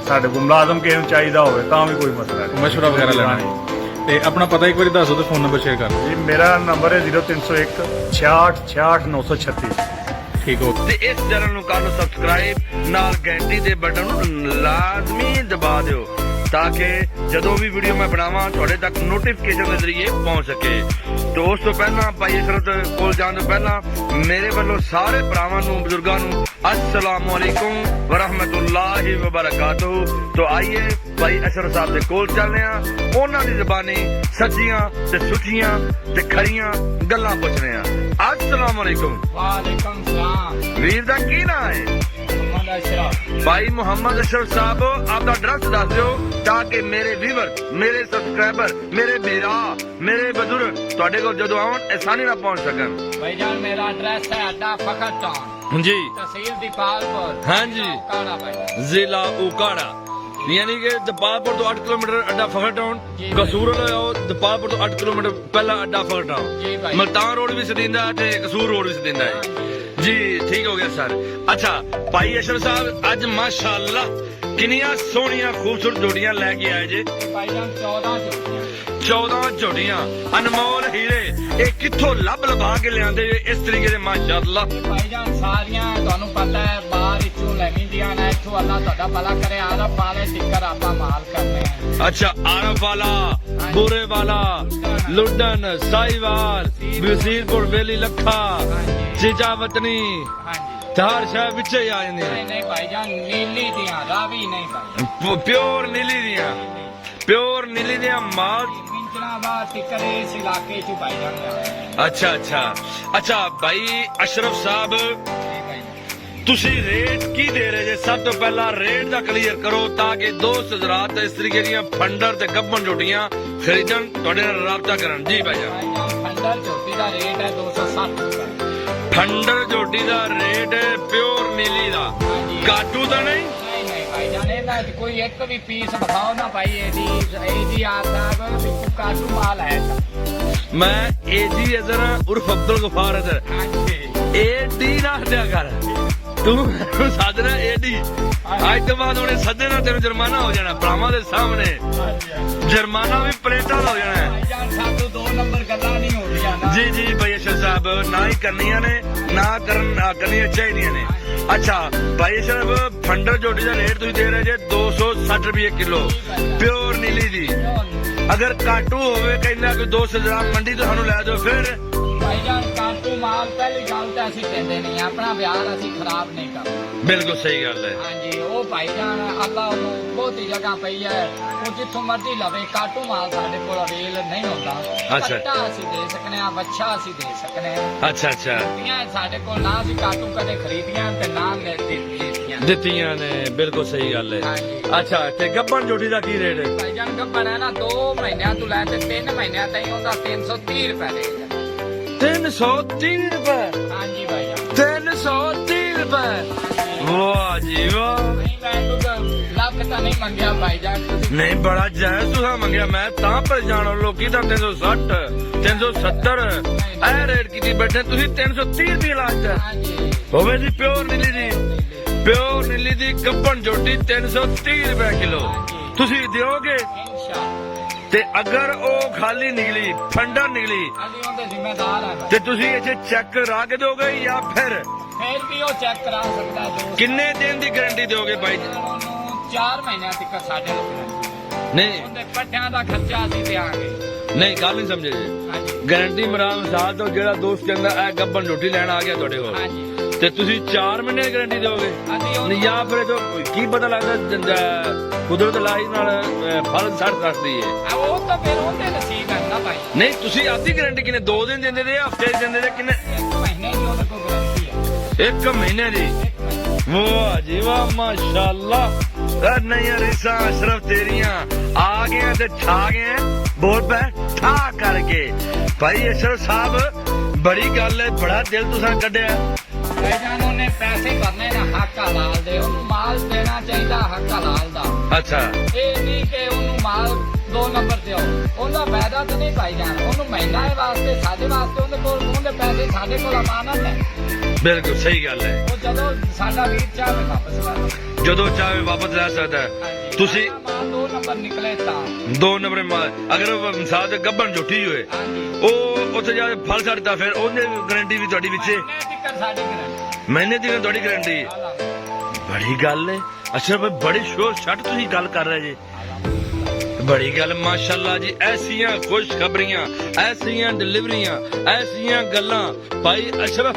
ਸਾਡੇ ਕੋਲ ਮੁਲਾਜ਼ਮ ਕਿਸੇ ਨੂੰ ਚਾਹੀਦਾ ਹੋਵੇ ਤਾਂ ਵੀ ਕੋਈ ਮਸਲਾ ਨਹੀਂ, ਮਸ਼ਵਰਾ ਵਗੈਰਾ ਲੈਣਾ ਤੇ ਆਪਣਾ ਪਤਾ ਇੱਕ ਵਾਰੀ ਦੱਸ ਦਿਓ ਤੇ ਫੋਨ ਨੰਬਰ ਸ਼ੇਅਰ ਕਰ ਦਿਓ ਜੀ। ਮੇਰਾ ਨੰਬਰ ਹੈ 0301 66 66 936। ਠੀਕ ਹੋ। ਤੇ ਇਸ ਚੈਨਲ ਨੂੰ ਕਰ ਲਓ ਸਬਸਕ੍ਰਾਈਬ, ਨਾਲ ਘੰਟੀ ਦੇ ਬਟਨ ਨੂੰ ਲਾਜ਼ਮੀ ਦਬਾ ਦਿਓ ਤਾਂ ਕਿ ਜਦੋਂ ਵੀ ਵੀਡੀਓ ਮੈਂ ਬਣਾਵਾਂ ਤੁਹਾਡੇ ਤੱਕ ਨੋਟੀਫਿਕੇਸ਼ਨ ਦੇ ਜ਼ਰੀਏ ਪਹੁੰਚ ਸਕੇ। ਤੇ ਉਸ ਤੋਂ ਪਹਿਲਾਂ ਭਾਈ ਇਸ਼ਰਤ ਕੋਲ ਜਾਣ ਤੋਂ ਪਹਿਲਾਂ ਮੇਰੇ ਵੱਲੋਂ ਸਾਰੇ ਭਰਾਵਾਂ ਨੂੰ, ਬਜ਼ੁਰਗਾਂ ਨੂੰ अस्सलाम वालेकुम वरहमतुल्लाहि वबरकातुहू। तो आइए भाई अशरफ साहब ਦੇ ਕੋਲ ਚੱਲਦੇ ਆ, ਉਹਨਾਂ ਦੀ ਜ਼ਬਾਨੀ ਸੱਚੀਆਂ ਤੇ ਸੁੱਚੀਆਂ ਤੇ ਖਰੀਆਂ ਗੱਲਾਂ ਪੁੱਛਦੇ ਆ। अस्सलाम वालेकुम। वालेकुम सलाम। ਵੀਰ ਦਾ ਕੀ ਨਾਮ ਹੈ? मोहम्मद अशरफ। भाई मोहम्मद अशरफ साहब आपका एड्रेस दस दो ताकि मेरे व्यूअर, मेरे सब्सक्राइबर, मेरे भरा, मेरे बुजुर्ग ਤੁਹਾਡੇ ਕੋਲ ਜਦੋਂ ਆਉਣ ਆਸਾਨੀ ਨਾਲ ਪਹੁੰਚ ਸਕਣ। भाईजान मेरा एड्रेस है अड्डा फखर टाउन, जी तहसील दीपालपुर। हाँ जी। काड़ा भाई। ਜ਼ਿਲ੍ਹਾ ਉਕਾੜਾ, ਯਾਨੀ ਕਿ ਦਪਾਲਪੁਰ ਤੋਂ 8 ਕਿਲੋਮੀਟਰ ਅੱਡਾ ਫਖਰ ਟਾਊਨ, ਜੀ। ਕਸੂਰ ਆਓ ਦਪਾਲਪੁਰ ਤੋਂ 8 ਕਿਲੋਮੀਟਰ ਪਹਿਲਾਂ ਅੱਡਾ ਫਖਰ ਜੀ ਟਾਊਨ, ਭਾਈ। ਮਲਤਾਨ ਰੋਡ ਵੀ ਸਦੀਂਦਾ ਤੇ ਕਸੂਰ ਰੋਡ ਵੀ ਸਦੀਂਦਾ ਹੈ। ਜੀ ਠੀਕ ਹੋ ਗਿਆ ਸਰ। ਅੱਛਾ ਭਾਈ ਅਸ਼ਰਫ ਸਾਹਿਬ, ਅੱਜ ਮਾਸ਼ਾਅੱਲਾ ਕਿੰਨੀਆਂ ਸੋਹਣੀਆਂ ਖੂਬਸੂਰਤ ਜੋੜੀਆਂ ਲੈ ਕੇ ਆਏ ਜੇ। ਭਾਈਜਾਨ 14 ਝੋਟੀਆਂ 14 ਜੋੜੀਆਂ ਅਨਮੋਲ ਹੀਰੇ, ਇਹ ਕਿੱਥੋਂ ਲੱਭ ਲਭਾ ਕੇ ਲਿਆਂਦੇ ਜੇ ਇਸ ਤਰੀਕੇ ਦੇ ਮਾਸ਼ਾਅੱਲਾ। ਭਾਈਜਾਨ ਸਾਰੀਆਂ ਤੁਹਾਨੂੰ ਪਤਾ ਹੈ ਬਾਹਰ ਵਿੱਚੋਂ ਲੈਂਦੀਆਂ ਨੇ, ਇੱਥੋਂ ਅੱਲਾ ਤੁਹਾਡਾ ਭਲਾ ਕਰੇ। ਆਰਬ ਵਾਲੇ ਸਿੱਕਰ ਆਪਾਂ ਮਾਲ ਕਰਨੇ ਆ। ਅੱਛਾ ਆਰਫ ਵਾਲਾ, ਬੂਰੇ ਵਾਲਾ, ਲੁੱਡਨ, ਸਾਈਵਾਲ, ਵਸੀਰਪੁਰ, ਵੇਲੀ ਲੱਖਾ, ਚੀਜਾ ਵਤਨੀ, ਹਾਂਜੀ ਚਾਰ ਸ਼ਹਿਰ ਵਿੱਚ ਹੀ ਆ ਜਾਂਦੇ ਨਹੀਂ ਨਹੀਂ ਭਾਈਜਾਨ, ਨੀਲੀ ਦੀਆਂ ਰਾਵੀ ਨਹੀਂ ਭਾਈ, ਪਿਓਰ ਨੀਲੀ ਦੀਆਂ, ਪਿਓਰ ਨੀਲੀ ਦੀਆਂ ਮਾਲ। ਮਿੰਚਣਾ ਦਾ ਸਿੱਕਰ ਇਸ ਇਲਾਕੇ ਚ ਭਾਈਜਾਨ ਲਿਆ। ਅੱਛਾ ਅੱਛਾ ਅੱਛਾ ਭਾਈ ਅਸ਼ਰਫ ਸਾਹਿਬ, ਤੁਸੀਂ ਰੇਟ ਕੀ ਦੇ ਰਹੇ ਜੇ? ਸਭ ਤੋਂ ਪਹਿਲਾਂ ਰੇਟ ਦਾ ਕਲੀਅਰ ਕਰੋ ਤਾਂ ਕਿ ਦੋਸਤ ਹਜ਼ਰਾਤ ਇਸ ਤਰੀਕੇ ਦੀਆਂ ਫੰਡਰ ਤੇ ਗੱਬਨ ਝੋਟੀਆਂ ਖਰੀਦਣ, ਤੁਹਾਡੇ ਨਾਲ ਰਾਬਤਾ ਕਰਨ। ਜੀ ਭਾਈਜਾਨ। ਭਾਈਜਾਨ ਫੰਡਰ ਝੋਟੀ ਦਾ ਰੇਟ ਹੈ 260 ਰੁਪਏ। ਫੰਡਰ ਝੋਟੀ ਦਾ ਰੇਟ ਹੈ ਪਿਓਰ ਨੀਲੀ ਦਾ, ਕਾਟੂ ਤਾਂ ਨਹੀਂ? ਨਹੀਂ ਨਹੀਂ ਭਾਈਜਾਨ, ਇਹਦਾ ਕੋਈ ਇੱਕ ਵੀ ਪੀਸ ਦਿਖਾਓ ਨਾ ਭਾਈ। ਇਹਦੀ ਆਦਾਬ ਵਿੱਚ ਕਾਟੂ ਮਾਲ ਹੈ। ਮੈਂ ਏਜੀ ਅਜ਼ਰ ਉਰਫ ਅਬਦੁਲ ਗਫਾਰ ਅਜ਼ਰ, ਹਾਂਜੀ ਏਡੀ ਨਾ ਦਿਆ ਕਰ ਤੂੰ, ਮੈਨੂੰ ਸਾਧਨਾ ਏਡੀ। ਅੱਜ ਤੋਂ ਬਾਅਦ ਉਹਨੇ ਸੱਜਣਾ ਤੈਨੂੰ ਜੁਰਮਾਨਾ ਹੋ ਜਾਣਾ ਭਰਾਵਾਂ ਦੇ ਸਾਹਮਣੇ, ਜੁਰਮਾਨਾ ਵੀ ਪਲੇਟਾਂ ਦਾ ਹੋ ਜਾਣਾ ਹੈ। ਭਾਈਜਾਨ ਸਾਨੂੰ 2 ਨੰਬਰ ਗੱਲਾਂ ਨਹੀਂ ਹੋ ਰਹੀਆਂ ਨਾ। ਜੀ ਜੀ ਭਾਈ ਅਸ਼ਰ ਸਾਹਿਬ, ਨਾ ਹੀ ਕਰਨੀਆਂ ਨੇ ਨਾ ਕਰਨੀਆਂ ਚਾਹੀਦੀਆਂ ਨੇ। ਅੱਛਾ ਭਾਈ ਅਸ਼ਰ, ਫੰਡਰ ਜੋਟੀ ਦਾ ਰੇਟ ਤੁਸੀਂ ਦੇ ਰਹੇ ਜੇ 260 ਰੁਪਏ ਕਿਲੋ, ਪਿਓਰ ਨੀਲੀ ਦੀ। ਅਗਰ ਕਾਟੂ ਹੋਵੇ ਕਹਿੰਦਾ ਕੋਈ 200 ਮੰਡੀ ਤੋਂ ਸਾਨੂੰ ਲੈ ਜਾਓ ਫਿਰ। ਭਾਈਜਾਨ ਕਾਟੂ ਮਾਲ ਪਹਿਲੀ ਗੱਲ ਤਾਂ ਅਸੀਂ ਦਿੰਦੇ ਨਹੀਂ, ਆਪਣਾ ਵਿਆਹ ਅਸੀਂ ਖਰਾਬ ਨਹੀਂ ਕਰਦੇ। ਬਿਲਕੁਲ ਸਹੀ ਗੱਲ ਹੈ। ਹਾਂਜੀ ਉਹ ਭਾਈਜਾਨ ਅੱਲਾ ਉਹਨੂੰ ਬਹੁਤੀ ਜਗ੍ਹਾ ਪਈ ਹੈ, ਉਹ ਜਿੱਥੋਂ ਮਰਜ਼ੀ ਲਵੇ। ਕਾਟੂ ਮਾਲ ਸਾਡੇ ਕੋਲ ਅਵੇਲ ਨਹੀਂ ਹੁੰਦਾ। ਅੱਛਾ। ਕੱਟਾ ਅਸੀਂ ਦੇ ਸਕਨੇ ਆ, ਬੱਚਾ ਅਸੀਂ ਦੇ ਸਕਨੇ ਆ। ਅੱਛਾ ਅੱਛਾ ਸਾਡੇ ਕੋਲ ਨਾ ਅਸੀਂ ਕਾਟੂ ਕਦੇ ਖਰੀਦੀਆਂ ਤੇ ਨਾ ਦਿੱਤੀਆਂ ਨੇ, ਬਿਲਕੁਲ ਸਹੀ ਗੱਲ ਹੈ। ਹਾਂਜੀ। ਅੱਛਾ ਤੇ ਗੱਬਨ ਜੋਟੀ ਦਾ ਕੀ ਰੇਟ ਹੈ? ਭਾਈਜਾਨ ਗੱਬਣ ਹੈ ਨਾ 2 ਮਹੀਨਿਆਂ ਤੋਂ ਲੈ ਕੇ 3 ਮਹੀਨਿਆਂ ਤਾਈਂ ਉਹਦਾ 330 ਰੁਪਏ ਰੇਟ ਹੈ। 330 ਰੁਪਏ? ਹਾਂਜੀ ਭਾਈਜਾਨ 330 ਰੁਪਏ? ਵਾਹ ਜੀ ਵਾਹ। ਨਹੀਂ ਮੈਨੂੰ ਤਾਂ ਲੱਖ ਤਾਂ ਨਹੀਂ ਮੰਗਿਆ ਭਾਈਜਾਨ ਤੁਸੀਂ। ਨਹੀਂ ਬੜਾ ਜਾਇਜ਼ ਤੁਸੀਂ ਮੰਗਿਆ, ਮੈਂ ਤਾਂ ਪਰੇਸ਼ਾਨ ਹਾਂ। ਲੋਕੀ ਤਾਂ 360 370 ਇਹ ਰੇਟ ਕੀਤੀ ਬੈਠੇ, ਤੁਸੀਂ 330 ਰੁਪਏ ਲਾਸਟ ਹਾਂਜੀ ਹੋਵੇ ਜੀ। ਪਿਓਰ ਨੀਲੀ ਦੀ, ਪਿਓਰ ਨੀਲੀ ਦੀ ਗੱਬਨ ਜੋਟੀ 330 ਰੁਪਏ ਕਿਲੋ ਤੁਸੀਂ ਦਿਓਗੇ? ਇਨਸ਼ਾਅੱਲਾ। ਤੇ ਅਗਰ ਉਹ ਖਾਲੀ ਨਿਕਲੀ, ਫੰਡਰ ਨਿਕਲੀ, ਅਸੀਂ ਉਹਦੇ ਜ਼ਿੰਮੇਦਾਰ ਹਾਂ। ਤੇ ਤੁਸੀਂ ਇੱਥੇ ਚੈੱਕ ਕਰਾ ਕੇ ਦੋਗੇ ਜਾਂ ਫਿਰ ਵੀ ਉਹ ਚੈੱਕ ਕਰਾ ਸਕਦਾ ਜੋ। ਕਿੰਨੇ ਦਿਨ ਦੀ ਗਾਰੰਟੀ ਦਿਓਗੇ ਭਾਈ? ਉਹਨੂੰ 4 ਮਹੀਨਿਆਂ ਤੱਕ ਸਾਡੇ ਕੋਲ ਨਹੀਂ ਉਹਦੇ ਪੱਠਿਆਂ ਦਾ ਖਰਚਾ ਅਸੀਂ ਦਿਆਂਗੇ। ਨਹੀਂ ਗੱਲ ਨਹੀਂ ਸਮਝੇ ਜੀ। ਹਾਂਜੀ ਗਾਰੰਟੀ ਮਰਾਮ ਸਾਲ ਤੋਂ ਜਿਹੜਾ ਦੋਸਤ ਕਹਿੰਦਾ ਇਹ ਗੱਬਨ ਰੋਟੀ ਲੈਣ ਆ ਗਿਆ ਤੁਹਾਡੇ ਕੋਲ, ਹਾਂਜੀ ਤੇ ਤੁਸੀਂ 4 ਮਹੀਨੇ ਦੀ ਗਾਰੰਟੀ ਦਿਓਗੇ? ਅਸੀਂ ਉਹਨੂੰ ਜਾਂ ਫਿਰ ਜੋ ਕੀ ਪਤਾ ਲੱਗਦਾ ਕੁਦਰਤ ਲਾਈ ਨਾਲ ਫਲ ਸੜ ਸਕਦੀ ਹੈ। ਉਹ ਤਾਂ ਫਿਰ ਉਹਦੇ ਨਸੀਬ ਹੈ ਨਾ ਭਾਈ। ਨਹੀਂ ਤੁਸੀਂ ਆਪਦੀ ਗਾਰੰਟੀ ਕਿੰਨੇ 2 ਦਿਨ ਦਿੰਦੇ ਨੇ, ਹਫਤੇ ਦੀ ਦਿੰਦੇ ਨੇ, ਕਿੰਨੇ? 1 ਮਹੀਨੇ ਦੀ ਉਹਦੇ ਕੋਲ ਗਾਰੰਟੀ ਹੈ। 1 ਮਹੀਨੇ ਦੀ? 1 ਮਹੀਨੇ। ਵਾਹ ਜੀ ਵਾਹ ਮਾਸ਼ਾਅੱਲਾ। ਨਹੀਂ ਰਿਸਾ ਅਸ਼ਰਫ ਤੇਰੀਆਂ ਆ ਗਏ ਤੇ ਛਾ ਗਏ, ਬੋਲ ਪੈ ਠਾ ਕਰਕੇ। ਭਾਈ ਅਸ਼ਰਫ ਸਾਹਿਬ ਬੜੀ ਗੱਲ ਹੈ, ਬੜਾ ਦਿਲ ਤੁਸੀਂ ਕੱਢਿਆ। ਭਾਈਜਾਨ ਉਹਨੇ ਪੈਸੇ ਭਰਨੇ ਨੇ ਹੱਕ ਹਲਾਲ ਦੇ, ਉਹਨੂੰ ਮਾਲ ਦੇਣਾ ਚਾਹੀਦਾ ਹੱਕ ਹਲਾਲ ਦਾ। ਅੱਛਾ ਇਹ ਨਹੀਂ ਕਿ ਉਹਨੂੰ ਮਾਲ 2 ਨੰਬਰ ਦਿਓ, ਉਹਦਾ ਫਾਇਦਾ ਤਾਂ ਨਹੀਂ ਭਾਈਜਾਨ। ਉਹਨੂੰ ਮਹਿੰਗਾਈ ਵਾਸਤੇ, ਸਾਡੇ ਵਾਸਤੇ ਉਹਦੇ ਕੋਲ ਉਹਦੇ ਪੈਸੇ ਸਾਡੇ ਕੋਲ ਅਮਾਨਤ ਹੈ। ਬਿਲਕੁਲ ਸਹੀ ਗੱਲ ਹੈ। ਉਹ ਜਦੋਂ ਸਾਡਾ ਵੀਰ ਚਾਹੇ ਵਾਪਸ ਕਰ ਜਦੋਂ ਚਾਹੇ ਵਾਪਸ ਲੈ ਸਕਦਾ ਹੈ। ਹਾਂਜੀ। ਤੁਸੀਂ ਮਾਲ 2 ਨੰਬਰ ਨਿਕਲੇ ਤਾਂ 2 ਨੰਬਰ ਅਗਰ ਮਿਸਾਲ ਤੇ ਗੱਬਨ ਝੂਠੀ ਹੋਏ, ਹਾਂਜੀ ਉਹ ਉੱਥੇ ਜਾ ਕੇ ਫਲ ਛੱਡਦਾ, ਫਿਰ ਉਹਨੇ ਗਾਰੰਟੀ ਵੀ ਤੁਹਾਡੀ ਵਿੱਚੇ ਮਹੀਨੇ ਤੱਕ ਸਾਡੀ ਗਰੰਟੀ। ਮਹੀਨੇ ਦੀ ਤੁਹਾਡੀ ਗਾਰੰਟੀ। ਬੜੀ ਗੱਲ ਹੈ। ਅੱਛਾ ਭਾਈ ਬੜੀ ਸ਼ੋਰ ਛੱਡ ਤੁਸੀਂ ਗੱਲ ਕਰ ਰਹੇ ਜੀ, ਬੜੀ ਗੱਲ ਮਾਸ਼ਾਅੱਲਾ ਜੀ। ਐਸੀਆਂ ਖੁਸ਼ਖਬਰੀਆਂ, ਐਸੀਆਂ ਡਿਲੀਵਰੀਆਂ, ਐਸੀਆਂ ਗੱਲਾਂ ਭਾਈ ਅਸ਼ਰਫ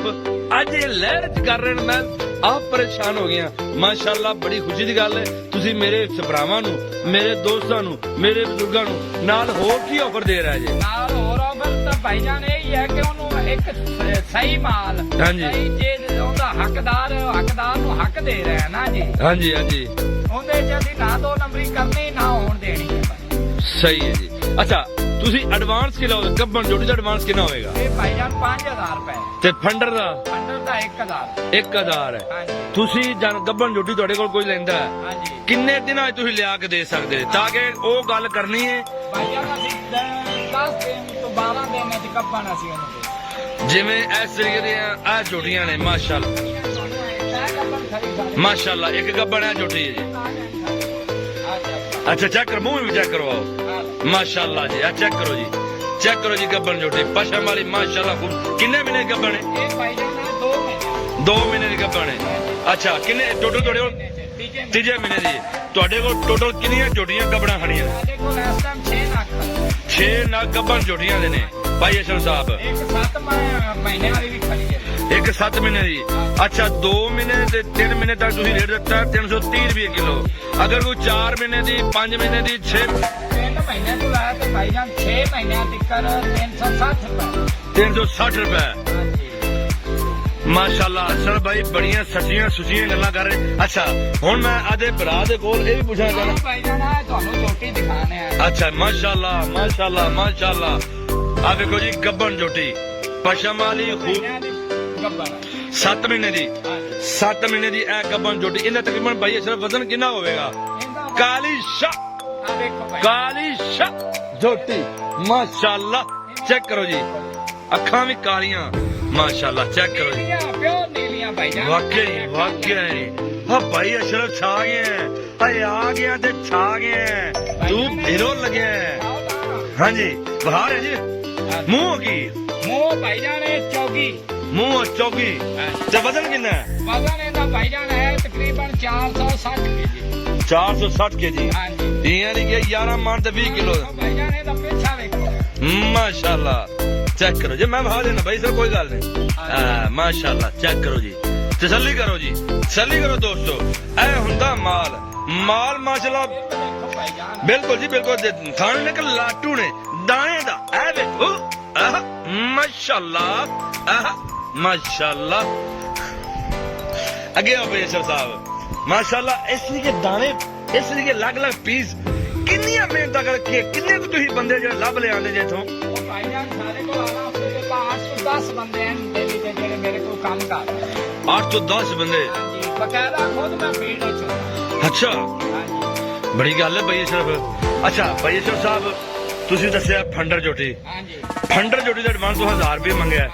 ਅੱਜ ਇਹ ਲਹਿਰ ਚ ਕਰ ਰਹੇ ਨੇ, ਮੈਂ ਆਪ ਪਰੇਸ਼ਾਨ ਹੋ ਗਿਆ। ਮਾਸ਼ਾਅੱਲਾ ਬੜੀ ਖੁਸ਼ੀ ਦੀ ਗੱਲ ਹੈ। ਤੁਸੀਂ ਮੇਰੇ ਭਰਾਵਾਂ ਨੂੰ, ਮੇਰੇ ਦੋਸਤਾਂ ਨੂੰ, ਮੇਰੇ ਬਜ਼ੁਰਗਾਂ ਨੂੰ ਨਾਲ ਹੋਰ ਕੀ ਆਫਰ ਦੇ ਰਹੇ ਜੀ? ਨਾਲ ਹੋਰ ਆਫਰ ਤਾਂ ਭਾਈਜਾਨ ਇਹ ਹੀ ਹੈ ਕਿ ਉਹਨੂੰ ਇੱਕ ਸਹੀ ਮਾਲ, ਹਾਂਜੀ। ਸਹੀ ਚੀਜ਼, ਉਹਦਾ ਹੱਕਦਾਰ ਨੂੰ ਹੱਕ ਦੇ ਰਿਹਾ ਨਾ ਜੀ। ਹਾਂਜੀ ਹਾਂਜੀ ਉਹਦੇ ਚ ਅਸੀਂ ਨਾ 2 ਨੰਬਰੀ ਕਰਨੀ ਨਾ ਹੋਣ ਦੇਣੀ ਹੈ ਭਾਈ। ਸਹੀ ਹੈ ਜੀ। ਅੱਛਾ ਤੁਸੀਂ ਐਡਵਾਂਸ ਕਿੰਨਾ ਹੋਵੇ? ਗੱਬਨ ਜੋੜੀ ਦਾ ਐਡਵਾਂਸ ਕਿੰਨਾ ਹੋਵੇਗਾ? ਇਹ ਭਾਈਜਾਨ 5000 ਰੁਪਏ, ਤੇ ਫੰਡਰ ਦਾ? ਫੰਡਰ ਦਾ 1000। 1000 ਹੈ। ਹਾਂਜੀ ਤੁਸੀਂ ਜਨ ਗੱਬਨ ਜੋਟੀ ਤੁਹਾਡੇ ਕੋਲ ਕੋਈ ਲੈਂਦਾ ਹੈ, ਹਾਂਜੀ ਕਿੰਨੇ ਦਿਨਾਂ 'ਚ ਤੁਸੀਂ ਲਿਆ ਕੇ ਦੇ ਸਕਦੇ ਤਾਂ ਕਿ ਉਹ ਗੱਲ ਕਰਨੀ ਹੈ? ਭਾਈਜਾਨ ਅਸੀਂ 10 ਦਿਨ ਤੋਂ 12 ਦਿਨ ਚ ਕੱਪਣ ਅਸੀਂ ਉਹਨੂੰ ਦੇ ਜਿਵੇਂ ਇਸ ਤਰੀਕੇ ਦੀਆਂ ਆ ਝੋਟੀਆਂ ਨੇ ਮਾਸ਼ਾਅੱਲਾ ਮਾਸ਼ਾਅੱਲਾ ਇੱਕ ਗੱਬਣ ਹੈ ਝੋਟੀ ਹੈ ਜੀ ਅੱਛਾ ਚੈੱਕ ਕਰ ਮੂੰਹ ਵੀ ਚੈੱਕ ਕਰਵਾਓ ਮਾਸ਼ਾਅੱਲਾ ਜੀ ਆ ਚੈੱਕ ਕਰੋ ਜੀ ਗੱਬਣ ਝੋਟੀ ਪਸ਼ਮ ਵਾਲੀ ਮਾਸ਼ਾਅੱਲਾ ਕਿੰਨੇ ਮਹੀਨੇ ਦੀ ਗੱਬਣ ਹੈ ਇਹ ਭਾਈ ਜਾਨ 2 ਮਹੀਨੇ ਦੀ ਗੱਬਣ ਹੈ ਅੱਛਾ ਕਿੰਨੇ ਟੋਟਲ ਤੁਹਾਡੇ ਕੋਲ ਤੀਜੇ ਮਹੀਨੇ ਦੀ ਤੁਹਾਡੇ ਕੋਲ ਟੋਟਲ ਕਿੰਨੀਆਂ ਝੋਟੀਆਂ ਗੱਬਣਾ ਖੜੀਆਂ ਸਾਡੇ ਕੋਲ ਇਸ ਟਾਈਮ 6 ਲੱਖ 6 ਨਾਲ ਗੱਬਣ ਝੋਟੀਆਂ ਦੇ ਨੇ ਭਾਈ ਅਸ਼ਰਫ ਸਾਹਿਬ ਇੱਕ 7 ਮਹੀਨੇ ਵਾਲੀ ਵੀ ਖੜੀ ਹੈ ਇੱਕ 7 ਮਹੀਨੇ ਦੀ ਅੱਛਾ 2 ਮਹੀਨੇ ਤੇ 3 ਮਹੀਨੇ ਤੱਕ ਤੁਸੀਂ ਰੇਟ ਦਿੱਤਾ 330 ਰੁਪਏ ਕਿਲੋ ਅਗਰ ਕੋਈ 4 ਮਹੀਨੇ ਦੀ 5 ਮਹੀਨੇ ਦੀ 6 3 ਮਹੀਨੇ ਤੋਂ ਲੈ ਕੇ ਭਾਈ ਜਾਨ 6 ਮਹੀਨਿਆਂ ਤੱਕ 360 ਰੁਪਏ 360 ਰੁਪਏ ਹਾਂਜੀ ਮਾਸ਼ਾਅੱਲਾ ਅਸਰ ਭਾਈ ਬੜੀਆਂ ਸੱਚੀਆਂ ਸੁਚੀਆਂ ਗੱਲਾਂ ਕਰ ਰਹੇ ਅੱਛਾ ਹੁਣ ਮੈਂ ਆਦੇ ਭਰਾ ਦੇ ਕੋਲ ਇਹ ਵੀ ਪੁੱਛਣਾ ਚਾਹੁੰਦਾ ਭਾਈ ਜਾਨ ਆ ਤੁਹਾਨੂੰ ਝੋਟੀ ਦਿਖਾਣੇ ਆ ਅੱਛਾ ਮਾਸ਼ਾਅੱਲਾ ਮਾਸ਼ਾਅੱਲਾ ਮਾਸ਼ਾਅੱਲਾ ਆ ਵੇਖੋ ਜੀ ਗੱਬਣ ਝੋਟੀ ਪਸ਼ਮ ਵਾਲੀ ਖੂਬ ਗੱਬਰ 7 ਮਹੀਨੇ ਦੀ ਹਾਂਜੀ 7 ਮਹੀਨੇ ਦੀ ਇਹ ਗੱਬਣ ਝੋਟੀ ਇਹਦਾ ਤਕਰੀਬਨ ਭਾਈ ਅਸਰ ਵਜ਼ਨ ਕਿੰਨਾ ਹੋਵੇਗਾ ਇਹਦਾ ਕਾਲੀ ਸ਼ਾਹ ਆ ਦੇਖੋ ਭਾਈ ਕਾਲੀ ਸ਼ਾਹ ਝੋਟੀ ਮਾਸ਼ਾਅੱਲਾ ਚੈੱਕ ਕਰੋ ਜੀ ਅੱਖਾਂ ਵੀ ਕਾਲੀਆਂ ਮਾਸ਼ਾਅੱਲਾ ਚੈੱਕ ਕਰੋ ਜੀ ਨੀਲੀਆਂ ਪਿਓ ਨੀਲੀਆਂ ਭਾਈ ਜਾਨ ਵਾਕਈ ਹਾਂ ਭਾਈ ਅਸ਼ਰਫ ਛਾ ਗਿਆ ਹਾਏ ਆ ਗਿਆ ਤੇ ਛਾ ਗਿਆ ਤੂੰ ਹੀਰੋ ਲੱਗਿਆ ਹਾਂਜੀ ਬਹਾਰ ਹੈ ਜੀ ਮੂੰਹ ਕੀ ਮੂੰਹ ਭਾਈ ਜਾਨ ਇਹ ਚੌਗੀ ਮੂੰਹ ਚੌਗੀ ਤੇ ਵਜ਼ਨ ਕਿੰਨਾ ਹੈ ਵਜ਼ਨ ਇਹਦਾ ਭਾਈ ਜਾਨ ਹੈ ਤਕਰੀਬਨ 460 ਕੇਜੀ 460 ਕੇਜੀ ਹਾਂਜੀ ਇਹ ਨਹੀਂ ਕਿ 11 ਮਣ ਤੇ 20 ਕਿਲੋ ਭਾਈ ਜਾਨ ਇਹਦਾ ਪਿੱਛਾ ਵੇਖੋ ਮਾਸ਼ਾਅੱਲਾ ਚੈੱਕ ਕਰੋ ਜੀ ਮੈਂ ਬਹਾ ਦੇਣਾ ਭਾਈ ਸਰ ਕੋਈ ਗੱਲ ਨਹੀਂ ਮਾਸ਼ਾਅੱਲਾ ਚੈੱਕ ਕਰੋ ਜੀ ਤਸੱਲੀ ਕਰੋ ਜੀ ਤਸੱਲੀ ਕਰੋ ਦੋਸਤੋ ਇਹ ਹੁੰਦਾ ਮਾਲ ਮਾਸ਼ਾਅੱਲਾ ਦੇਖੋ ਭਾਈ ਜਾਨ ਬਿਲਕੁਲ ਜੀ ਬਿਲਕੁਲ ਖਾਣ ਨੇ ਕਿ ਲਾਟੂ ਨੇ ਦਾਣੇ ਦਾ ਇਹ ਵੇਖੋ ਆਹ ਮਾਸ਼ਾਅੱਲਾ ਆਹ ਮਾਸ਼ਾਅੱਲਾ ਅੱਗੇ ਆਓ ਬੇਸ਼ਰ ਸਾਹਿਬ ਮਾਸ਼ਾਅੱਲਾ ਇਸ ਲਈ ਕਿ ਦਾਣੇ ਇਸ ਲਈ ਕਿ ਅਲੱਗ-ਅਲੱਗ ਪੀਸ ਕਿੰਨੀਆਂ ਮਿਹਨਤਾਂ ਕਰਕੇ ਕਿੰਨੇ ਕੁ ਤੁਸੀਂ ਬੰਦੇ ਜਿਹੜੇ ਲੱਭ ਲਿਆਂਦੇ ਜੇ ਇਥੋਂ ਉਹ ਭਾਈ ਜਾਨ ਸਾਰੇ ਕੋਲ ਆਣਾ ਆਪਣੇ ਪਾਸ 10 ਬੰਦੇ ਹਨ ਦਿੱਲੀ ਦੇ ਜਿਹੜੇ ਮੇਰੇ ਕੋਲ ਕੰਮ ਕਰ ਰਹੇ 8 ਤੋਂ 10 ਬੰਦੇ ਹਾਂਜੀ ਬਕਾਇਦਾ ਖੁਦ ਮੈਂ ਫੀਲਡ ਵਿੱਚ ਅੱਛਾ ਹਾਂਜੀ ਬੜੀ ਗੱਲ ਹੈ ਭਾਈ ਅਸ਼ਰਫ ਅੱਛਾ ਭਾਈ ਅਸ਼ਰਫ ਸਾਹਿਬ ਤੁਸੀਂ ਦੱਸਿਆ ਫੰਡਰ ਝੋਟੀ ਹਾਂਜੀ ਫੰਡਰ ਝੋਟੀ ਦਾ ਐਡਵਾਂਸ 1000 ਰੁਪਏ ਮੰਗਿਆ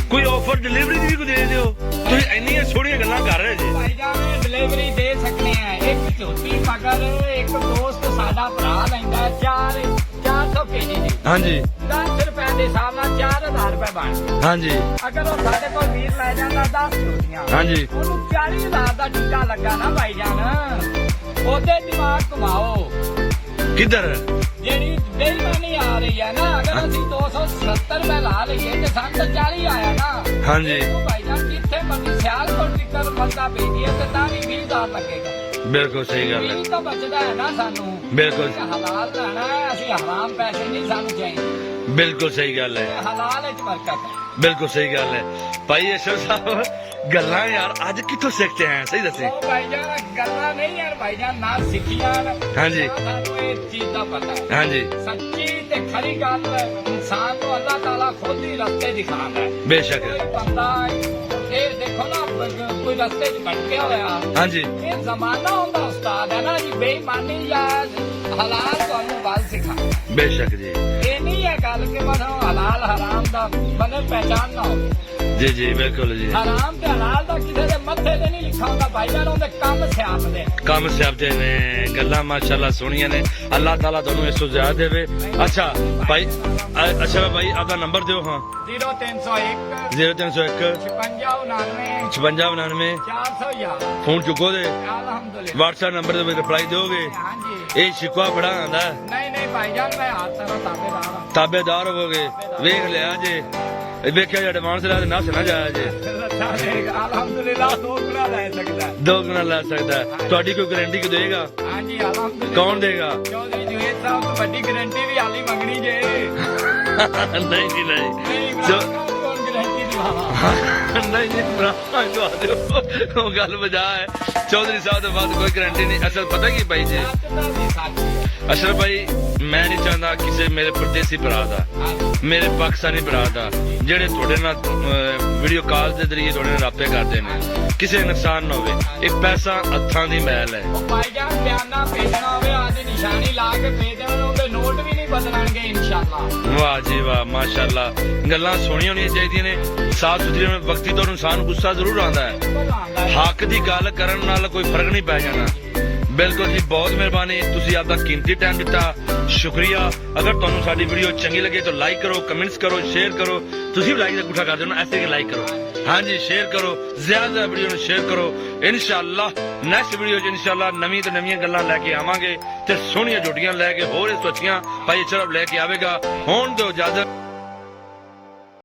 ਕੋਈ ਆਫਰ ਡਿਲੀਵਰੀ ਦੀ ਵੀ ਕੋਈ ਦੇ ਦਿਓ ਤੁਸੀਂ ਇੰਨੀਆਂ ਸੋਹਣੀਆਂ ਗੱਲਾਂ ਕਰ ਰਹੇ ਜੀ ਭਾਈ ਜਾਨ ਡਿਲੀਵਰੀ ਦੇ ਸਕਨੇ ਆ ਇੱਕ ਝੋਟੀ ਮਗਰ ਇੱਕ ਦੋਸਤ ਸਾਡਾ ਭਰਾ ਲੈਂਦਾ 400 ਕੇਜੀ ਦੀ ਹਾਂਜੀ 10 ਰੁਪਏ ਦੇ ਹਿਸਾਬ ਨਾਲ 4000 ਰੁਪਏ ਬਣਦੇ ਹਾਂਜੀ ਅਗਰ ਉਹ ਸਾਡੇ ਕੋਲ ਵੀਰ ਲੈ ਜਾਂਦਾ 10 ਝੋਟੀਆਂ ਹਾਂਜੀ ਉਹਨੂੰ 40000 ਦਾ ਟੀਕਾ ਲੱਗਾ ਨਾ ਭਾਈ ਜਾਨ ਉਹਦੇ ਦਿਮਾਗ ਘੁਮਾਓ ਕਿੱਧਰ ਜਿਹੜੀ ਬੇਈਮਾਨੀ ਆ ਰਹੀ ਹੈ ਨਾ ਅਗਰ ਅਸੀਂ 270 ਰੁਪਏ ਲਾ ਲਈਏ ਤੇ ਸਾਨੂੰ ਤਾਂ 40 ਆਇਆ ਨਾ ਹਾਂਜੀ ਉਹ ਭਾਈ ਜਾਨ ਜਿੱਥੇ ਮਰਜ਼ੀ ਸਿਆਲਕੋਟ ਟਿਕਰ ਬੰਦਾ ਭੇਜੀਏ ਤੇ ਤਾਂ ਵੀ 20000 ਲੱਗੇਗਾ ਬਿਲਕੁਲ ਸਹੀ ਗੱਲ ਹੈ ਇਹ ਤਾਂ ਬਚਦਾ ਹੈ ਨਾ ਸਾਨੂੰ ਬਿਲਕੁਲ ਅਸੀਂ ਹਲਾਲ ਲੈਣਾ ਹੈ ਅਸੀਂ ਹਰਾਮ ਪੈਸੇ ਨਹੀਂ ਸਾਨੂੰ ਚਾਹੀਦੇ ਬਿਲਕੁਲ ਸਹੀ ਗੱਲ ਹੈ ਇਹ ਹਲਾਲ ਵਿੱਚ ਬਰਕਤ ਹੈ ਬਿਲਕੁਲ ਸਹੀ ਗੱਲ ਹੈ ਭਾਈ ਅਸ਼ਰਫ ਸਾਹਿਬ ਗੱਲਾਂ ਯਾਰ ਅੱਜ ਕਿੱਥੋਂ ਸਿੱਖਦੇ ਆਂ ਸਹੀ ਦੱਸੇ ਉਹ ਭਾਈ ਜਾਨ ਗੱਲਾਂ ਨਹੀਂ ਯਾਰ ਭਾਈ ਜਾਨ ਨਾ ਸਿੱਖੀਆਂ ਹਾਂਜੀ। ਨਾ ਸਾਨੂੰ ਇਹ ਚੀਜ਼ ਦਾ ਪਤਾ ਹੈ ਹਾਂਜੀ ਸੱਚੀ ਤੇ ਖਰੀ ਗੱਲ ਇਨਸਾਨ ਨੂੰ ਅੱਲਾਹ ਤਾਲਾ ਖੁਦ ਹੀ ਰਸਤੇ ਦਿਖਾਉਂਦਾ ਹੈ ਬੇਸ਼ੱਕ ਕੋਈ ਬੰਦਾ ਇਹ ਦੇਖੋ ਨਾ ਕੋਈ ਰਸਤੇ 'ਚ ਭਟਕਿਆ ਹੋਇਆ ਹਾਂਜੀ ਇਹ ਜ਼ਮਾਨਾ ਹੁੰਦਾ ਉਸਤਾਦ ਹੈ ਨਾ ਜੀ ਬੇਈਮਾਨੀ ਜਾਂ ਹਲਾਲ ਤੁਹਾਨੂੰ ਗੱਲ ਸਿਖਾ ਬੇਸ਼ੱਕ ਜੀ ਇਹ ਨਹੀਂ ਹੈ ਗੱਲ ਕਿ ਬਸ ਹਲਾਲ ਹਰਾਮ ਦਾ ਬੰਦੇ ਪਹਿਚਾਨ ਨਾ ਹੋਵੇ ਜੀ ਜੀ ਬਿਲਕੁਲ ਜੀ ਹਰਾਮ ਤੇ ਹਲਾਲ ਦਾ ਕਿਸੇ ਦੇ ਮੱਥੇ ਤੇ ਨਹੀਂ ਲਿਖਾ ਹੁੰਦਾ ਭਾਈ ਜਾਨ ਉਹਦੇ ਕੰਮ ਸਿਆਪਦੇ ਕੰਮ ਸਿਆਪਦੇ ਨੇ ਗੱਲਾਂ ਮਾਸ਼ਾਅੱਲਾ ਸੋਹਣੀਆਂ ਨੇ ਅੱਲਾਹ ਤਾਲਾ ਤੁਹਾਨੂੰ ਇਸ ਤੋਂ ਜ਼ਿਆਦਾ ਦੇਵੇ ਅੱਛਾ ਭਾਈ ਅੱਛਾ ਭਾਈ ਆਪਦਾ ਨੰਬਰ ਦਿਓ ਹਾਂ 0301 0301 5699 5699 411 ਫੋਨ ਚੁੱਕੋ ਦੇ ਅਲਹਮਦੁਲਿਲਾ WhatsApp ਨੰਬਰ ਤੇ ਰਿਪਲਾਈ ਦਿਓਗੇ ਹਾਂਜੀ ਇਹ ਸ਼ਿਕਵਾ ਬੜਾ ਆਂਦਾ ਨਹੀਂ ਭਾਈ ਜਾਨ ਮੈਂ ਹੱਥ ਤਰ੍ਹਾਂ ਤਾਬੇਦਾਰ ਹਾਂ ਤਾਬੇਦਾਰ ਹੋਵੋਗੇ ਵੇਖ ਲਿਆ ਜੇ ਇਹ ਵੇਖਿਆ ਜੇ ਐਡਵਾਂਸ ਲੈ ਤੇ ਨੱਸ ਨਾ ਜਾਇਆ ਜੇ ਅਲਹਮਦੁਲਿਲਾ 2 ਗੁਣਾ ਲੈ ਸਕਦਾ 2 ਗੁਣਾ ਲੈ ਸਕਦਾ ਹੈ। ਤੁਹਾਡੀ ਕੋਈ ਗਾਰੰਟੀ ਕਿ ਦੇਗਾ ਹਾਂਜੀ ਅਲਹਮਦੁਲਿਲਾ ਕੌਣ ਦੇਗਾ ਚੌਧਰੀ ਜੁਵੇਦ ਸਾਹਿਬ ਤੋਂ ਵੱਡੀ ਗਾਰੰਟੀ ਵੀ ਹਾਲੀ ਮੰਗਣੀ ਜੇ ਨਹੀਂ ਜੀ ਨਹੀਂ ਨਹੀਂ ਜੋ- ਕੌਣ ਗਾਰੰਟੀ ਦਿਵਾਵਾ ਨਹੀਂ ਜੀ ਭਰਾ ਦਵਾ ਦਿਓ ਉਹ ਗੱਲ ਮਜ਼ਾ ਹੈ ਚੌਧਰੀ ਸਾਹਿਬ ਤੋਂ ਬਾਅਦ ਕੋਈ ਗਾਰੰਟੀ ਨਹੀਂ ਅਸਲ ਪਤਾ ਕੀ ਭਾਈ ਜੀ ਸੱਚ ਦਾ ਵੀ ਸੱਚ ਹੈ। ਅਸਲ ਭਾਈ ਮੈਂ ਨਹੀਂ ਚਾਹੁੰਦਾ ਕਿਸੇ ਮੇਰੇ ਪਰਦੇਸੀ ਭਰਾ ਦਾ ਹਾਂਜੀ ਮੇਰੇ ਪਾਕਿਸਤਾਨੀ ਭਰਾ ਦਾ ਜਿਹੜੇ ਤੁਹਾਡੇ ਨਾਲ ਵੀਡੀਓ ਕਾਲ ਦੇ ਜ਼ਰੀਏ ਤੁਹਾਡੇ ਨਾਲ ਰਾਬਤੇ ਕਰਦੇ ਨੇ ਕਿਸੇ ਦਾ ਨੁਕਸਾਨ ਨਾ ਹੋਵੇ ਇਹ ਪੈਸਾ ਹੱਥਾਂ ਦੀ ਮੈਲ ਹੈ ਉਹ ਭਾਈ ਜਾਨ ਬਿਆਨਾ ਭੇਜਣਾ ਹੋਵੇ ਆਦੀ ਨਿਸ਼ਾਨੀ ਲਾ ਕੇ ਭੇਜ ਦੇਣ ਉਹਦੇ ਨੋਟ ਵੀ ਨਹੀਂ ਬਦਲਣਗੇ ਇਨਸ਼ਾਅੱਲਾ ਮਾਸ਼ਾਅੱਲਾ। ਵਾਹ ਜੀ ਵਾਹ ਮਾਸ਼ਾਅੱਲਾ। ਗੱਲਾਂ ਸੋਹਣੀਆਂ ਹੋਣੀਆਂ ਚਾਹੀਦੀਆਂ ਨੇ, ਸਾਫ ਸੁਥਰੀਆਂ। ਵਕਤੀ ਤੌਰ ਇਨਸਾਨ ਨੂੰ ਗੁੱਸਾ ਜ਼ਰੂਰ ਆਉਂਦਾ ਹੈ, ਹੱਕ ਦੀ ਗੱਲ ਕਰਨ ਨਾਲ ਕੋਈ ਫਰਕ ਨਹੀਂ ਪੈ ਜਾਣਾ। ਬਿਲਕੁਲ ਜੀ, ਬਹੁਤ ਮਿਹਰਬਾਨੀ, ਤੁਸੀਂ ਆਪਦਾ ਕੀਮਤੀ ਟਾਈਮ ਦਿੱਤਾ, ਸ਼ੁਕਰੀਆ। ਅਗਰ ਤੁਹਾਨੂੰ ਸਾਡੀ ਵੀਡੀਓ ਚੰਗੀ ਲੱਗੇ ਤਾਂ ਲਾਈਕ ਕਰੋ, ਕਮੈਂਟਸ ਕਰੋ, ਸ਼ੇਅਰ ਕਰੋ। ਤੁਸੀਂ ਵੀ ਲਾਈਕ ਦਾ ਗੁੱਠਾ ਕਰ ਦਿਓ ਨਾ, ਐਸੇ ਕਿ ਲਾਈਕ ਕਰੋ, ਹਾਂਜੀ ਸ਼ੇਅਰ ਕਰੋ, ਜ਼ਿਆਦਾ ਵੀਡੀਓ ਨੂੰ ਸ਼ੇਅਰ ਕਰੋ। ਇਨਸ਼ਾਅੱਲਾ ਨੈਕਸਟ ਵੀਡੀਓ 'ਚ ਇਨਸ਼ਾਅੱਲਾ ਨਵੀਂ ਤੋਂ ਨਵੀਆਂ ਗੱਲਾਂ ਲੈ ਕੇ ਆਵਾਂਗੇ ਤੇ ਸੋਹਣੀਆਂ ਜੋਟੀਆਂ ਲੈ ਕੇ, ਹੋਰ ਇਹ ਸੋਚੀਆਂ ਭਾਈ ਚਰਬ ਲੈ ਕੇ ਆਵੇਗਾ। ਹੁਣ ਦਿਓ ਇਜਾਜ਼ਤ।